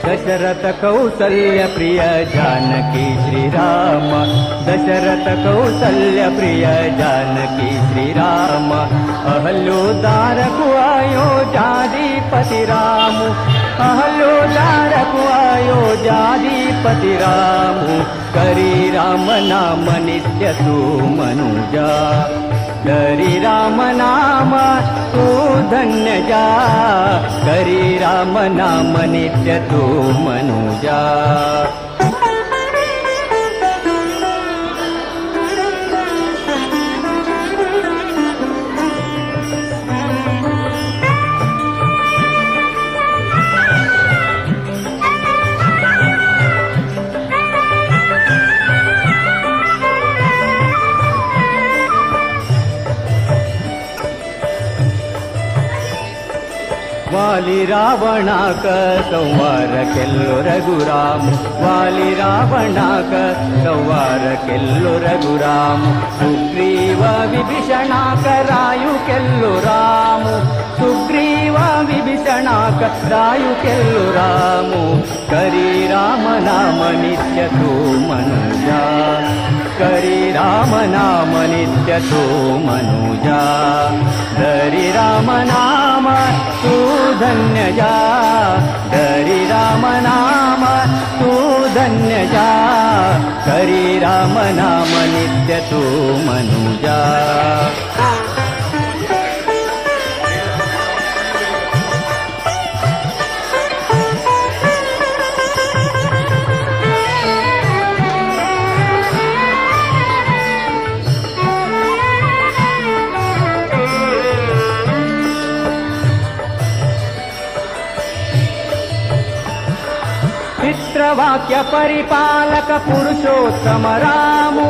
दशरथ कौसल्य प्रिय जानकी श्रीराम दशरथ कौसल्य प्रिय जानकी श्रीराम अहल्योदार कुआयो जादीपति राम अहल्योदार कुआयो जादीपति राम करी राम नाम नित्य तू मनुजा करी राम नाम तू धन्य जा करी राम नाम नित्य तू मनुजा वाली रावणाक संवार केल्लो रघुराम वाली रावणाक संवार केल्लो रघुराम सुग्रीव विभीषणाक रायु केल्लो राम सुग्रीव विभीषणाक रायु केल्लो राम करी राम नाम नित्य तू मनुजा करी राम नाम नित्य तू मनुजा धरी राम नाम तू धन्य जा धरी राम नाम तू धन्य जा करी राम नाम नित्य तू मनुजा पितृवाक्य परिपालक पुरुषोत्तम रामु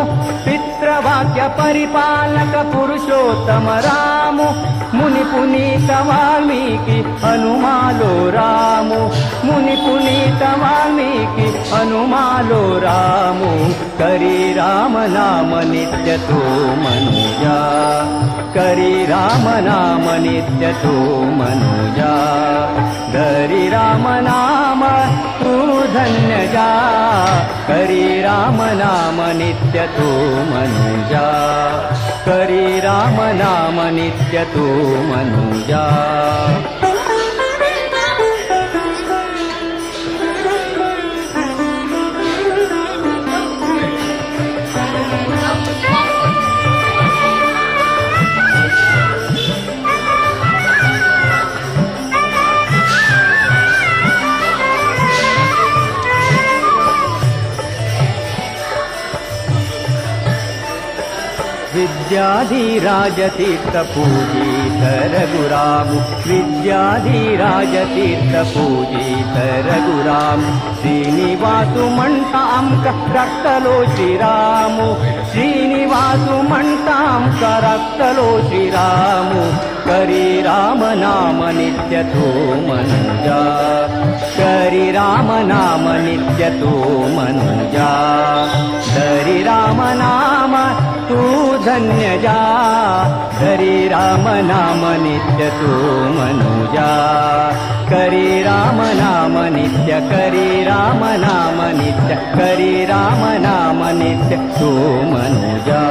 पितृ वाक्य परिपालक पुरुषोत्तम रामु मुनि पुनीत वाल्मीकि हनुमालो रामु मुनि पुनीत वाल्मीकि हनुमालो रामु करी राम नाम नित्य तो मनुजा करी राम नाम नित्य तो मनुजा धरी राम नाम तू धन्य जा करी राम नाम नित्य तू मनुजा करी राम नाम नित्य तू मनुजा विद्याधिराजतीर्थ पूजित रघुराम विद्याधिराजतीर्थ पूजित रघुराम श्रीनिवासु म्हणताम रक्तलो श्रीरामु श्रीनिवासु म्हणताम रक्तलो श्रीरामु करी राम नाम नित्य तो मनुजा करी राम नाम नित्य तो मनुजा धरी राम नाम तू धन्य जा करी राम नाम नित्य तू मनुजा करी राम नाम नित्य करी राम नाम नित्य करी राम नाम नित्य तू मनुजा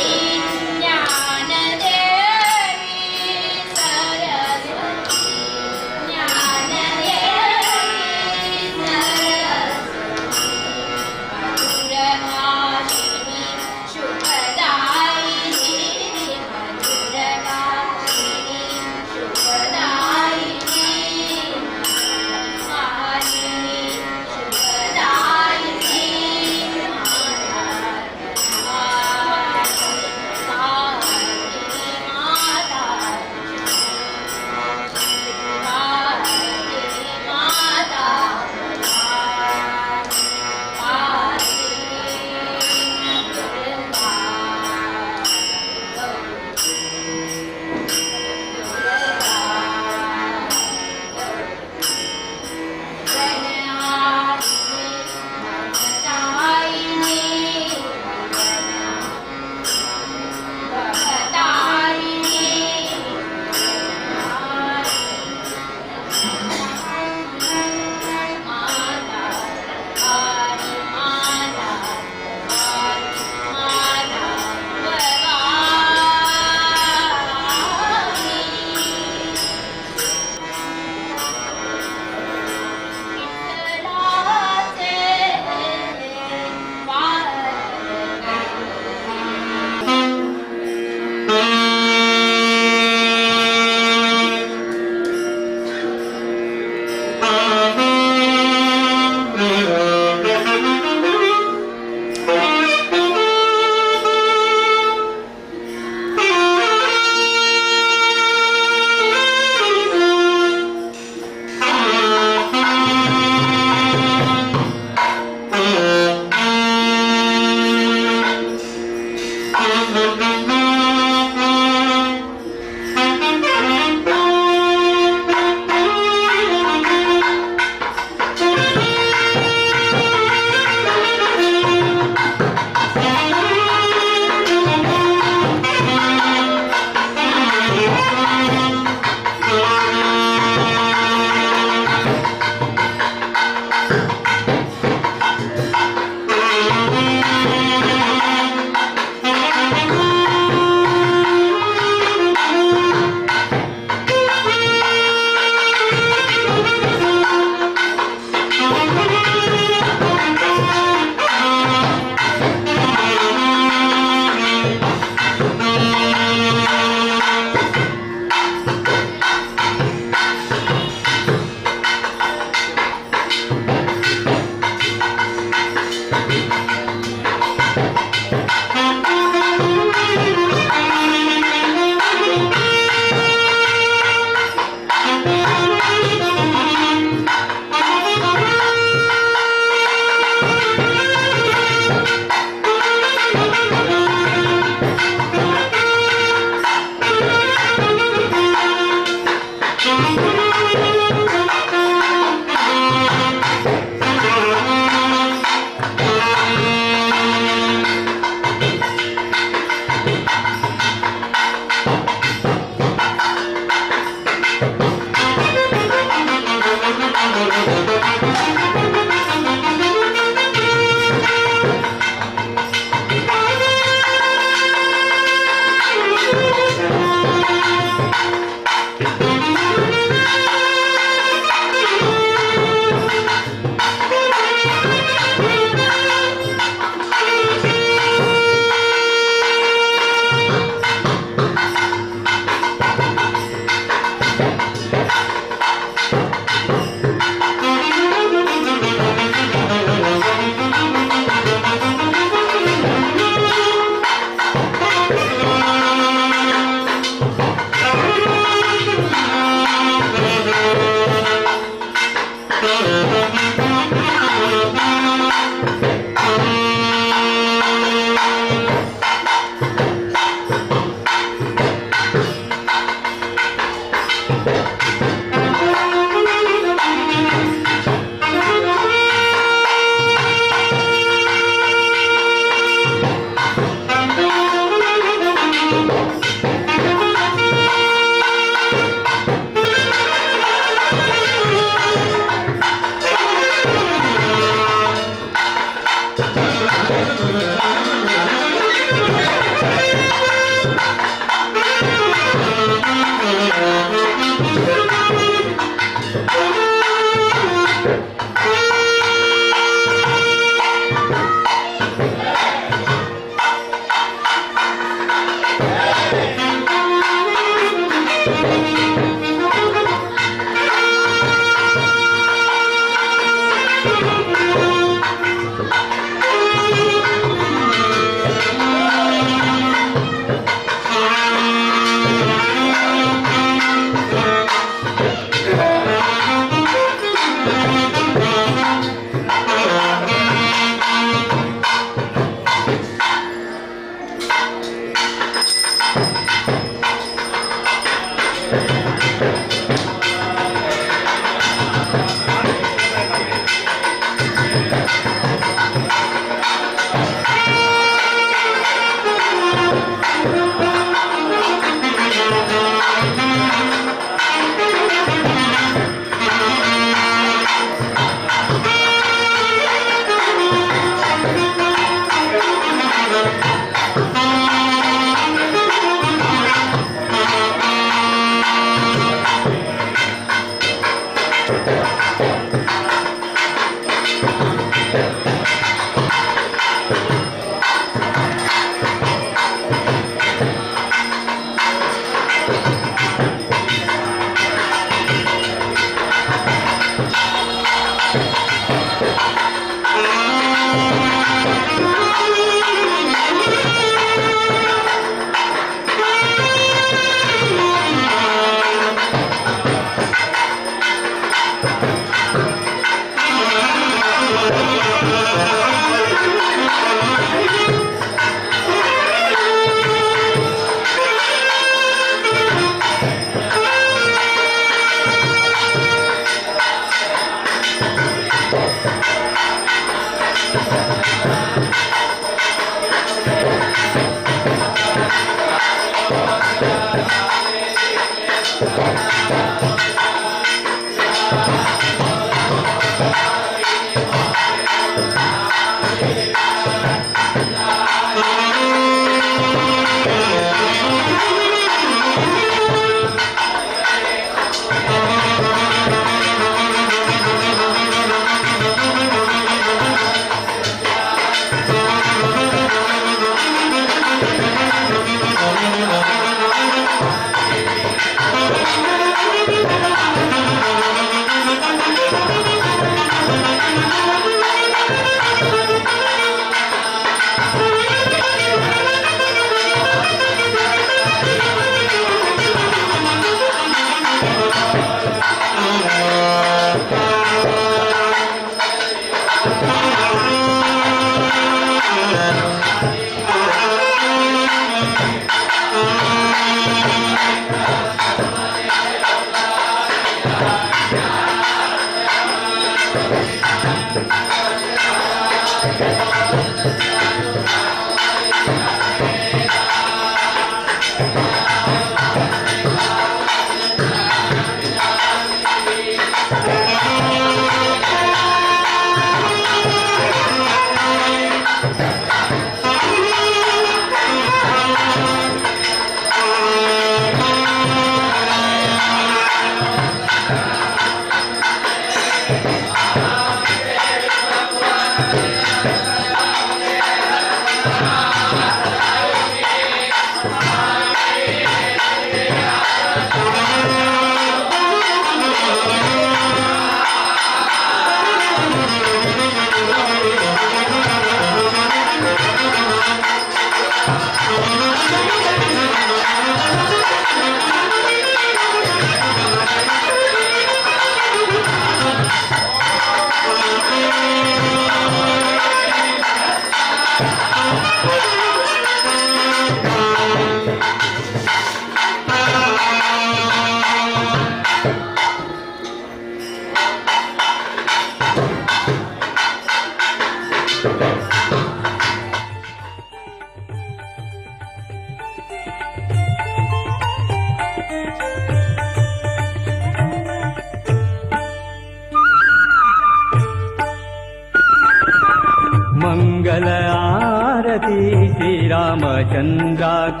श्रीरामचन्द्राक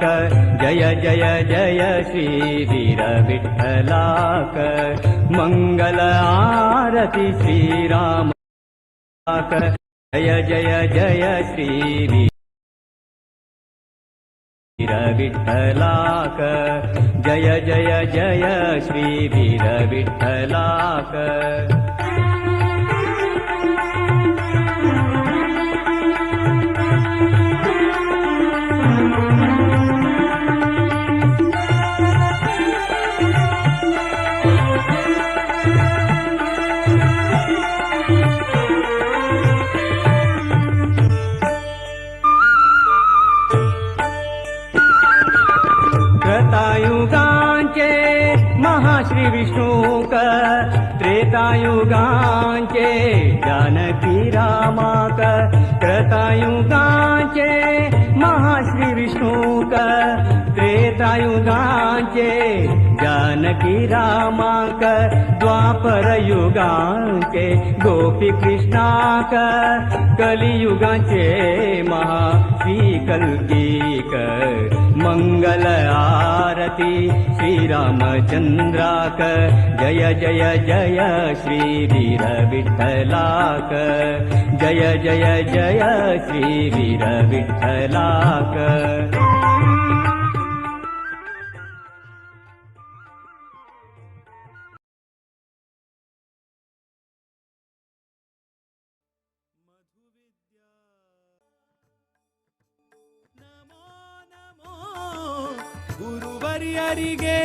जय जय जय श्रीवीर विठ्ठलाक मङ्गल आरति श्रीराम जय जय जय श्रीवीर विठ्ठलाक जय जय जय श्रीवीर विठ्ठलाक त्रेतायुगांचे महाश्री विष्णुक त्रेतायुगांचे जानकी रामाक त्रेतायुगांचे महाश्री विष्णुक त्रेतायुगांचे जानकी रामाक द्वापर युगांचे गोपी कृष्णाक कलियुगांचे महाश्री कल्कीक मंगल आरती श्रीरामचन्द्राक जय जय जय श्रीवीर विठ्ठलाक जय जय जय श्रीवीर विठ्ठलाक ಗುರುವರ್ಯರಿಗೆ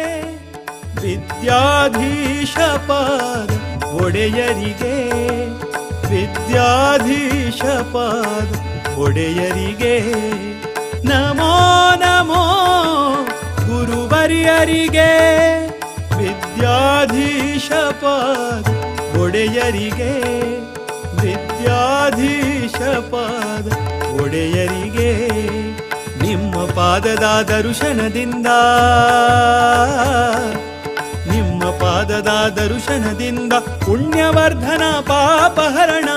ವಿದ್ಯಾಧೀಶಪಾದ ಒಡೆಯರಿಗೆ ವಿದ್ಯಾಧೀಶಪಾದ ಒಡೆಯರಿಗೆ ನಮೋ ನಮೋ ಗುರುವರ್ಯರಿಗೆ ವಿದ್ಯಾಧೀಶಪಾದ ಒಡೆಯರಿಗೆ ವಿದ್ಯಾಧೀಶಪಾದ ಒಡೆಯರಿಗೆ ನಿಮ್ಮ ಪಾದದ ದರ್ಶನದಿಂದ ನಿಮ್ಮ ಪಾದದ ದರ್ಶನದಿಂದ ಪುಣ್ಯವರ್ಧನ ಪಾಪಹರಣ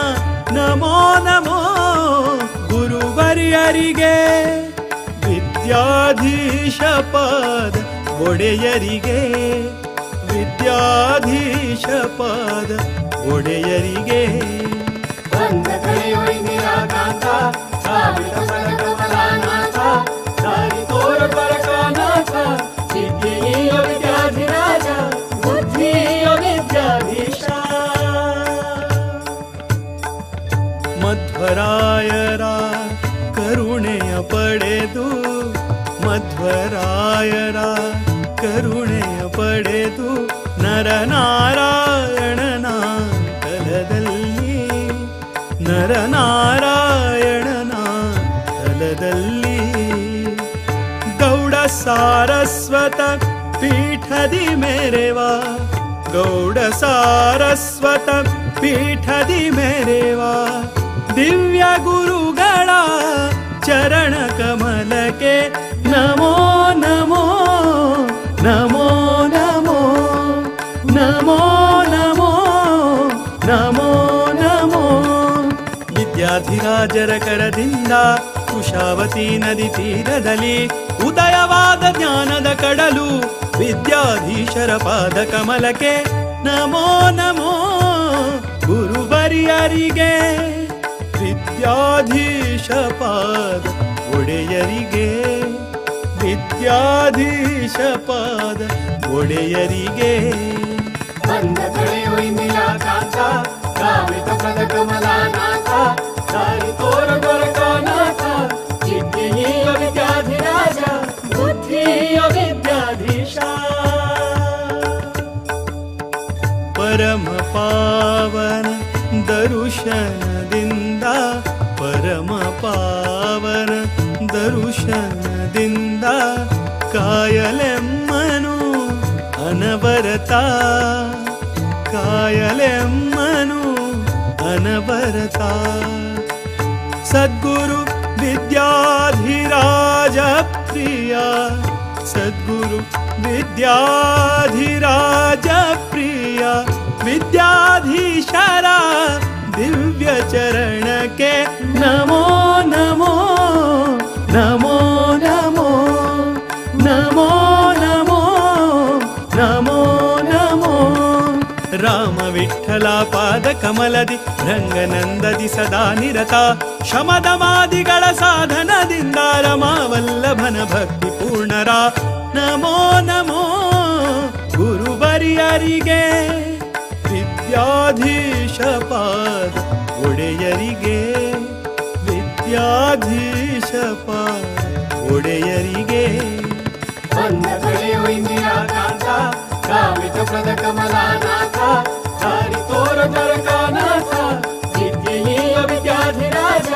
ನಮೋ ನಮೋ ಗುರುವರ್ಯರಿಗೆ ವಿದ್ಯಾಧೀಶಪಾದ ಒಡೆಯರಿಗೆ ವಿದ್ಯಾಧೀಶಪಾದ ಒಡೆಯರಿಗೆ ಬಂದ ಕಳೆಯೊಯ್ ನಿರಾಕಾಂತ ಸಾವಿರ ಪರಕಮಲಾನಾಥ ದಾರಿ ತೋರ ಪರಕಾನಾಥ ಸಿದ್ಧಿಯ ವಿದ್ಯಾಧಿರಾಜ ಬುದ್ಧಿಯ ವಿದ್ಯಾಧೀಶ ಮಧ್ವರಾಯರ ಕರುಣೆಯ ಪಡೆದು ಮಧ್ವರಾಯರ ಕರುಣೆಯ ಪಡೆದು ನರನಾರಾಯಣನ ತಲದಲ್ಲಿ ನರನಾರಾಯಣನ ತಲದಲ್ಲಿ ಗೌಡ ಸಾರಸ್ವತ ಪೀಠದಿ ಮೆರೆವ ಗೌಡ ಸಾರಸ್ವತ ಪೀಠದಿ ಮೆರೆವ ದಿವ್ಯ ಗುರುಗಳ ಚರಣ ಕಮಲಕ್ಕೆ ನಮೋ ನಮೋ ನಮೋ ನಮೋ ನಮೋ ನಮೋ ನಮೋ ನಮೋ ವಿದ್ಯಾಧಿರಾಜರ ಕರದಿಂದ ಕುಶಾವತಿ ನದಿ ತೀರದಲ್ಲಿ ಉದಯವಾದ ಜ್ಞಾನದ ಕಡಲು ವಿದ್ಯಾಧೀಶರ ಪಾದ ಕಮಲಕ್ಕೆ ನಮೋ ನಮೋ ಗುರುವರ್ಯರಿಗೆ ವಿದ್ಯಾಧೀಶ ಪಾದ ಒಡೆಯರಿಗೆ ವಿದ್ಯಾಧೀಶ ಪಾದ ಒಡೆಯರಿಗೆ ಬಂದ ಕಳೆಯೊಯ್ ನಿರಾಕಾಂತ ಸಾವಿರ ಪರಕಮಲಾನಾಥ ದಾರಿ ತೋರ ಪರಕಾನಾಥ ಸಿದ್ಧಿಯ ವಿದ್ಯಾಧಿರಾಜ ಬುದ್ಧಿಯ ವಿದ್ಯಾಧೀಶ ಪರಮ ಪಾವನ ದರುಶನದಿಂದ ಪರಮ ಪಾವನ ದರುಶನದಿಂದ ಕಾಯಲೆಮ್ಮನು ಅನವರತ ಕಾಯಲೆಮ್ಮನು ಅನವರತ ಸದ್ಗುರು ವಿದ್ಯಾಧಿರಾಜ ಪ್ರಿಯ ಸದ್ಗುರು ವಿದ್ಯಾಧಿರಾಜ ಪ್ರಿಯ ವಿದ್ಯಾಧೀಶರ ದಿವ್ಯ ಚರಣಕ್ಕೆ ನಮೋ ನಮೋ ನಮೋ ನಮೋ ನಮೋ ನಮೋ ನಮೋ ನಮೋ ರಾಮ ವಿಠಲ ಪಾದ ಕಮಲದಿ ರಂಗನಂದದಿ ಸದಾ ನಿರತ ಶಮದಮಾದಿಗಳ ಸಾಧನದಿಂದ ರಮಾವಲ್ಲಭನ ಭಕ್ತಿ ಪೂರ್ಣರ ನಮೋ ನಮೋ ಗುರುವರಿಯರಿಗೆ ವಿದ್ಯಾಧೀಶ ಪಾದ ಒಡೆಯರಿಗೆ ವಿದ್ಯಾಧೀಶ ಪಾದ ಒಡೆಯರಿಗೆ ಬಂದ ಕಳೆಯೋ ಇಂದಿರಾ ಕಾಂತ ಕಾಮಿತ ಪ್ರದ ಕಮಲಾನಾಥ ದಾರಿ ತೋರ ದ್ವಾರಕಾನಾಥ ವಿದ್ಯೆಯ ವಿದ್ಯಾಧಿರಾಜ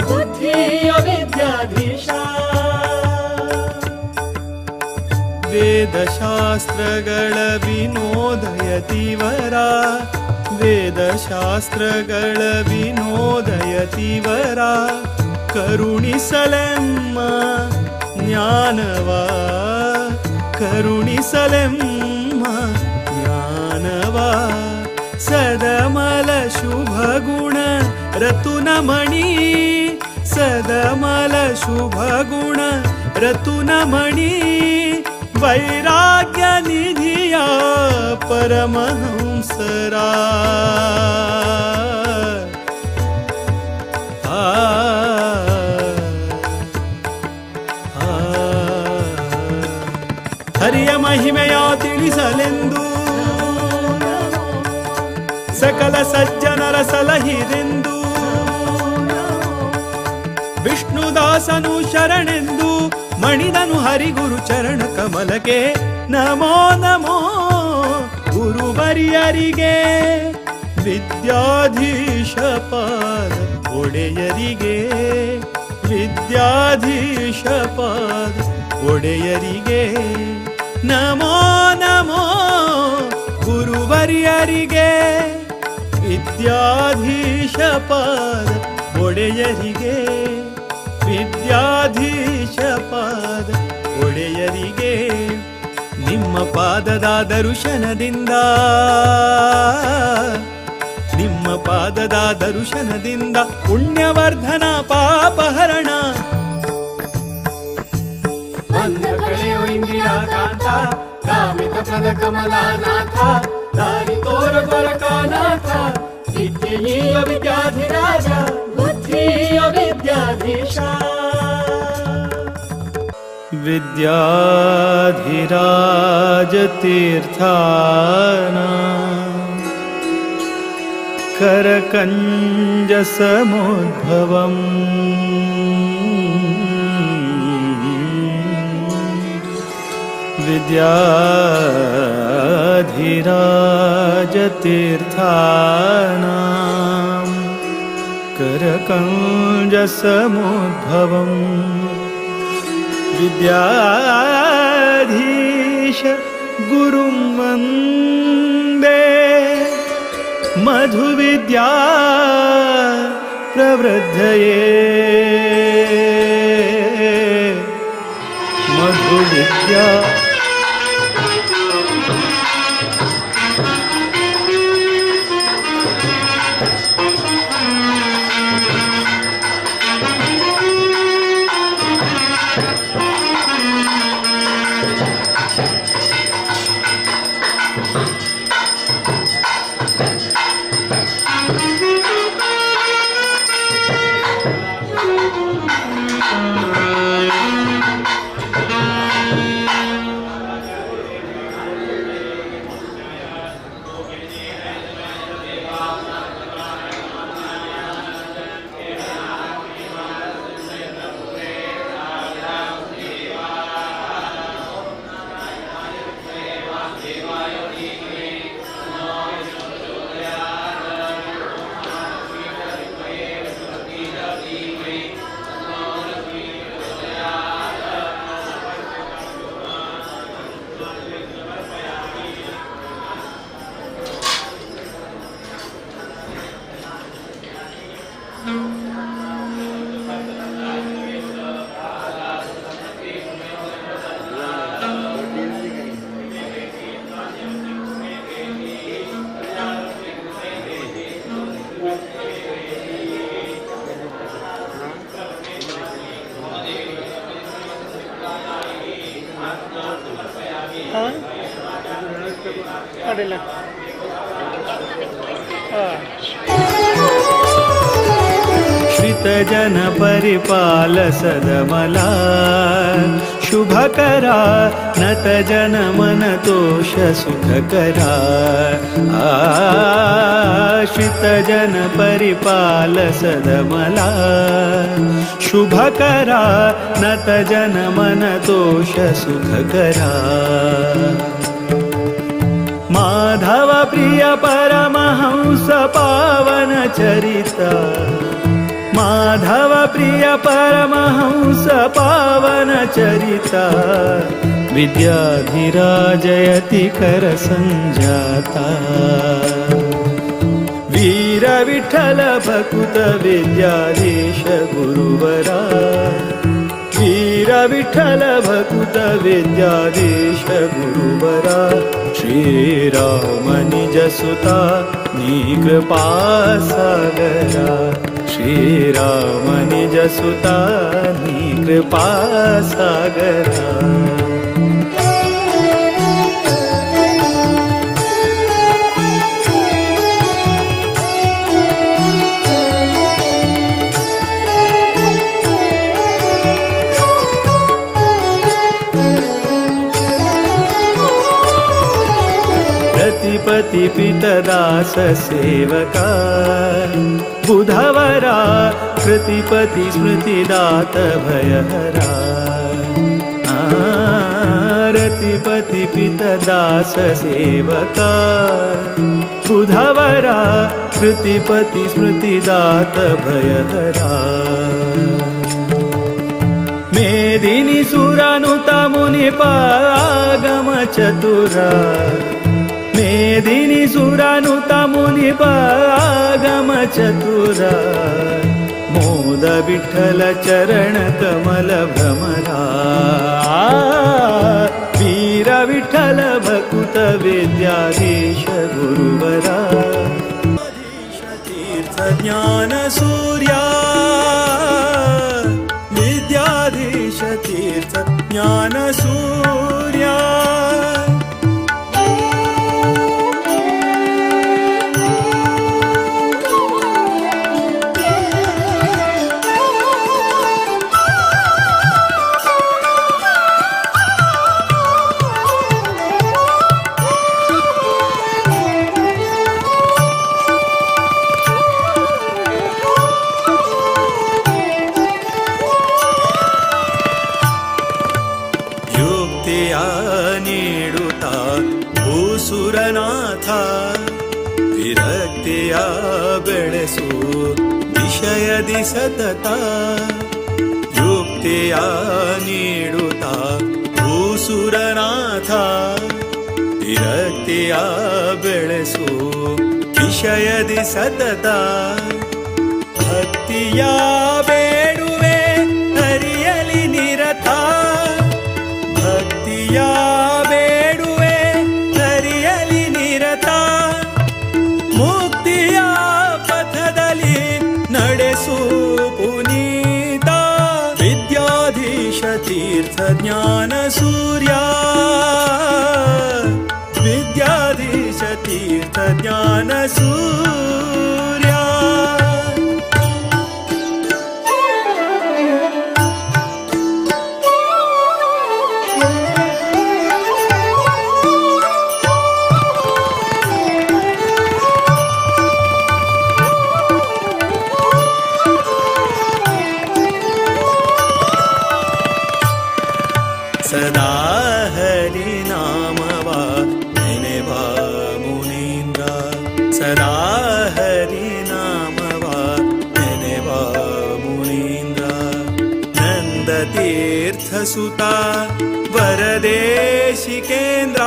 ಬುದ್ಧಿಯ ವಿದ್ಯಾಧೀಶ ವೇದಶಾಸ್ತ್ರಗಳ ವಿನೋದಯತಿವರ ವೇದಶಾಸ್ತ್ರಗಳ ವಿನೋದಯತಿವರ ಕರುಣಿಸಲೆಮ್ಮ ಜ್ಞಾನವ ಕರುಣಿಸಲೆಮ್ಮ ಜ್ಞಾನವ ಸದಮಲ ಶುಭ ಗುಣ ರತುನಮಣಿ ಸದಮಲ ಶುಭ ಗುಣ ರತುನಮಣಿ ವೈರಾಗ್ಯ ನಿಧಿಯ ಪರಮಹಂಸರ ಹರಿಯ ಮಹಿಮೆಯ ತಿಳಿಸಲೆಂದು ಸಕಲ ಸಜ್ಜನರ ಸಲಹಿರೆಂದು ವಿಷ್ಣುದಾಸನು ಶರಣೆಂದು ಮಣಿದನು ಹರಿಗುರು ಚರಣ ಕಮಲಕ್ಕೆ ನಮೋ ನಮೋ ಗುರುವರಿಯರಿಗೆ ವಿದ್ಯಾಧೀಶ ಪಾದ ಒಡೆಯರಿಗೆ ವಿದ್ಯಾಧೀಶ ಪಾದ ಒಡೆಯರಿಗೆ ನಮೋ ನಮೋ ಗುರುವರಿಯರಿಗೆ ವಿದ್ಯಾಧೀಶ ಪಾದ ಒಡೆಯರಿಗೆ ವಿದ್ಯಾಧೀಶ ಪಾದ ಒಡೆಯರಿಗೆ ನಿಮ್ಮ ಪಾದದ ದರ್ಶನದಿಂದ ನಿಮ್ಮ ಪಾದದ ದರ್ಶನದಿಂದ ಪುಣ್ಯವರ್ಧನ ಪಾಪಹರಣ ಬಂದ ಕಳೆಯೋ ಇಂದಿರಾ ಕಾಂತ ಕಾಮಿತ ಪ್ರದ ಕಮಲಾನಾಥ ದಾರಿ ತೋರ ದ್ವಾರಕಾನಾಥ ವಿದ್ಯೆಯ ವಿದ್ಯಾಧಿರಾಜ ಬುದ್ಧಿಯ ವಿದ್ಯಾಧೀಶ ವಿದ್ಯಾಧಿರಾಜ ತೀರ್ಥಾನ ಕರಕಂಜ ಸಮೋದ್ಭವಂ ವಿದ್ಯಾಧಿರಾಜ ತೀರ್ಥಾನ करकंज समुद्भवं विद्याधीश गुरुं वन्दे मधुविद्या प्रवृद्धये मधुविद्या ಅಡ್ಡಿಲ್ಲ. श्रितजन परिपाल सदमला शुभकरा नतजन मन तोष सुखकरा श्रितजन परिपाल सदमला शुभकरा नतजन मन तोष सुखकरा माधव प्रिय परमहंस पावन चरिता माधव प्रिय परमहंस पावन चरिता विद्याधिराजयति कर संजाता वीर विठ्ठल भकुत विद्याधीश गुरुवरा वीर विठ्ठल भकुत विद्याधीश गुरुवरा श्रीराम निज सुता कृपा सागरा श्रीराम निज सुता कृपा सागरा प्रतिपति पितदास सेवका बुधवरा कृतिपति स्मृतिदात भयहरा रतिपति पितदास सेवका बुधवरा कृतिपति स्मृतिदात भयहरा मेदिनी सुरानुता मुनिपागम चतुरा मेदिनी सुरानुता मुनिपागम चतुरा मोद विठ्ठल चरण कमल भ्रमरा वीर विठ्ठल भकुत विद्याधीश गुरुवरा तीर्थ ज्ञान सूर्या विद्याधीश तीर्थ ज्ञान सूर्या ನೀಡುತ್ತಾ ಭೂಸುರನಾಥ ವಿರಕ್ತಿಯ ಬೆಳೆಸು ವಿಷಯದಿ ಸತತ ಯುಕ್ತಿಯ ನೀಡುತ್ತಾ ಭೂಸುರನಾಥ ವಿರಕ್ತಿಯ ಬೆಳೆಸು ವಿಷಯದಿ ಸತತ ಭಕ್ತಿಯ ಬೇಡುವೆ ಹರಿಯಲಿ ನಿರತ ಭಕ್ತಿಯ ಬೇಡುವೆ ಹರಿಯಲಿ ನಿರತ ಮುಕ್ತಿಯ ಪಥದಲ್ಲಿ ನಡೆಸು ಪುನೀತ ವಿದ್ಯಾಧೀಶ ತೀರ್ಥ ಜ್ಞಾನ ಸೂರ್ಯ ವಿದ್ಯಾಧೀಶ ತೀರ್ಥ ಜ್ಞಾನ ಸೂರ್ಯ ಸದಾ ಹರಿ ನಾಮವ ನೆನೆವ ಮುನೀಂದ್ರ ಸದಾ ಹರಿ ನಾಮವ ನೆನೆವ ಮುನೀಂದ್ರ ನಂದ ತೀರ್ಥ ಸುತ ವರದೇಶಿಕೇಂದ್ರ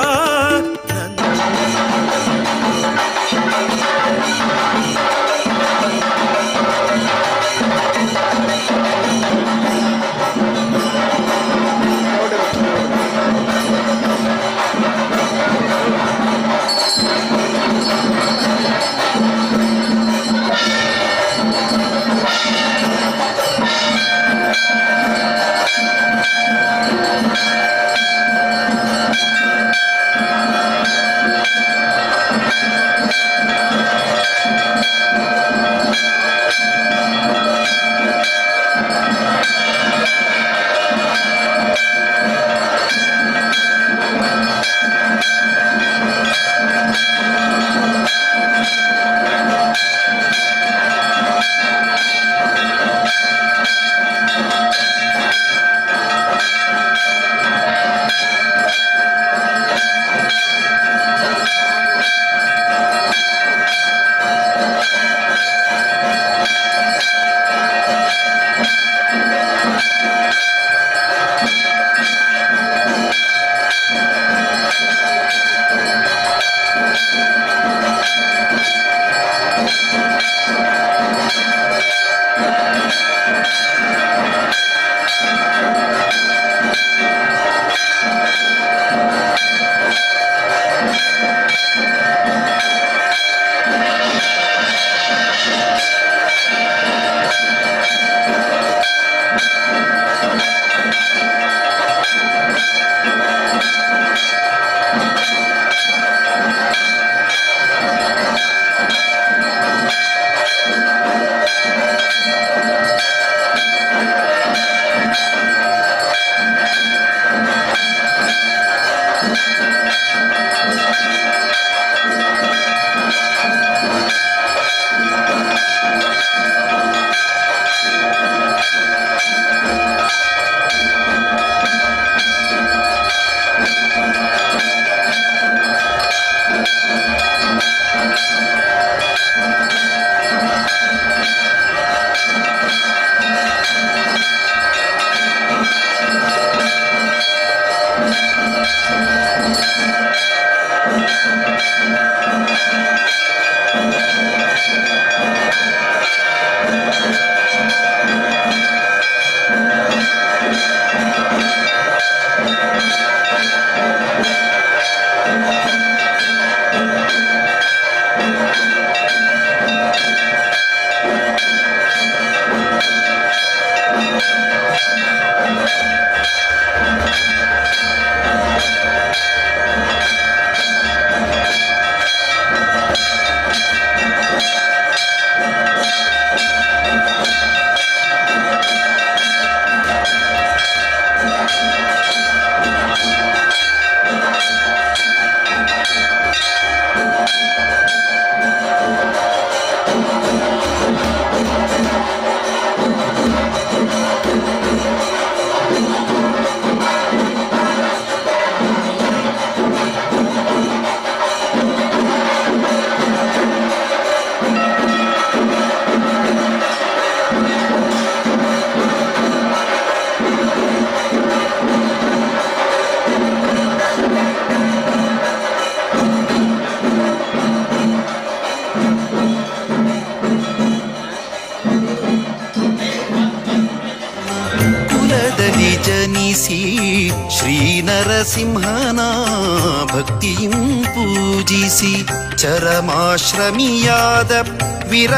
ನರಸಿಂಹನ ಭಕ್ತಿಯಂ ಪೂಜಿಸಿ ಚರಮಾಶ್ರಮಿಯಾದ ವಿರ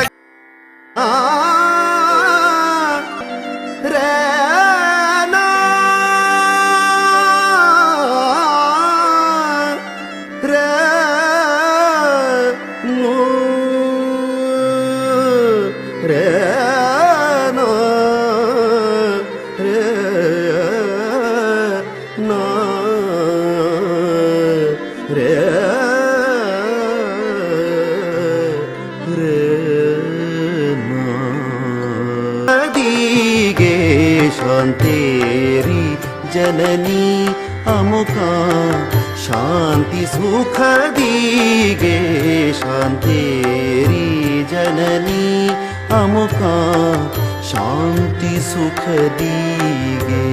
शांतेरी जननी अमुका शांति सुख दीगे शांतेरी जननी अमुका शांति सुख दीगे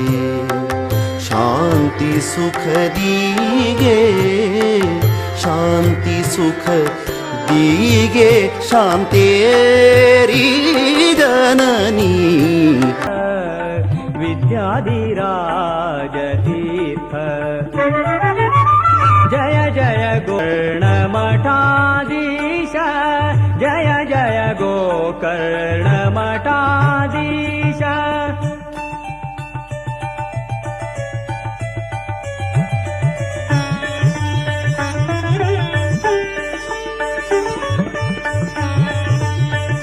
शांति सुख दीगे शांति सुख दीगे शांतेरी जननी विद्याधिराजतीर्थ जय जय गोकर्णमठाधीश जय जय गोकर्णमठाधीश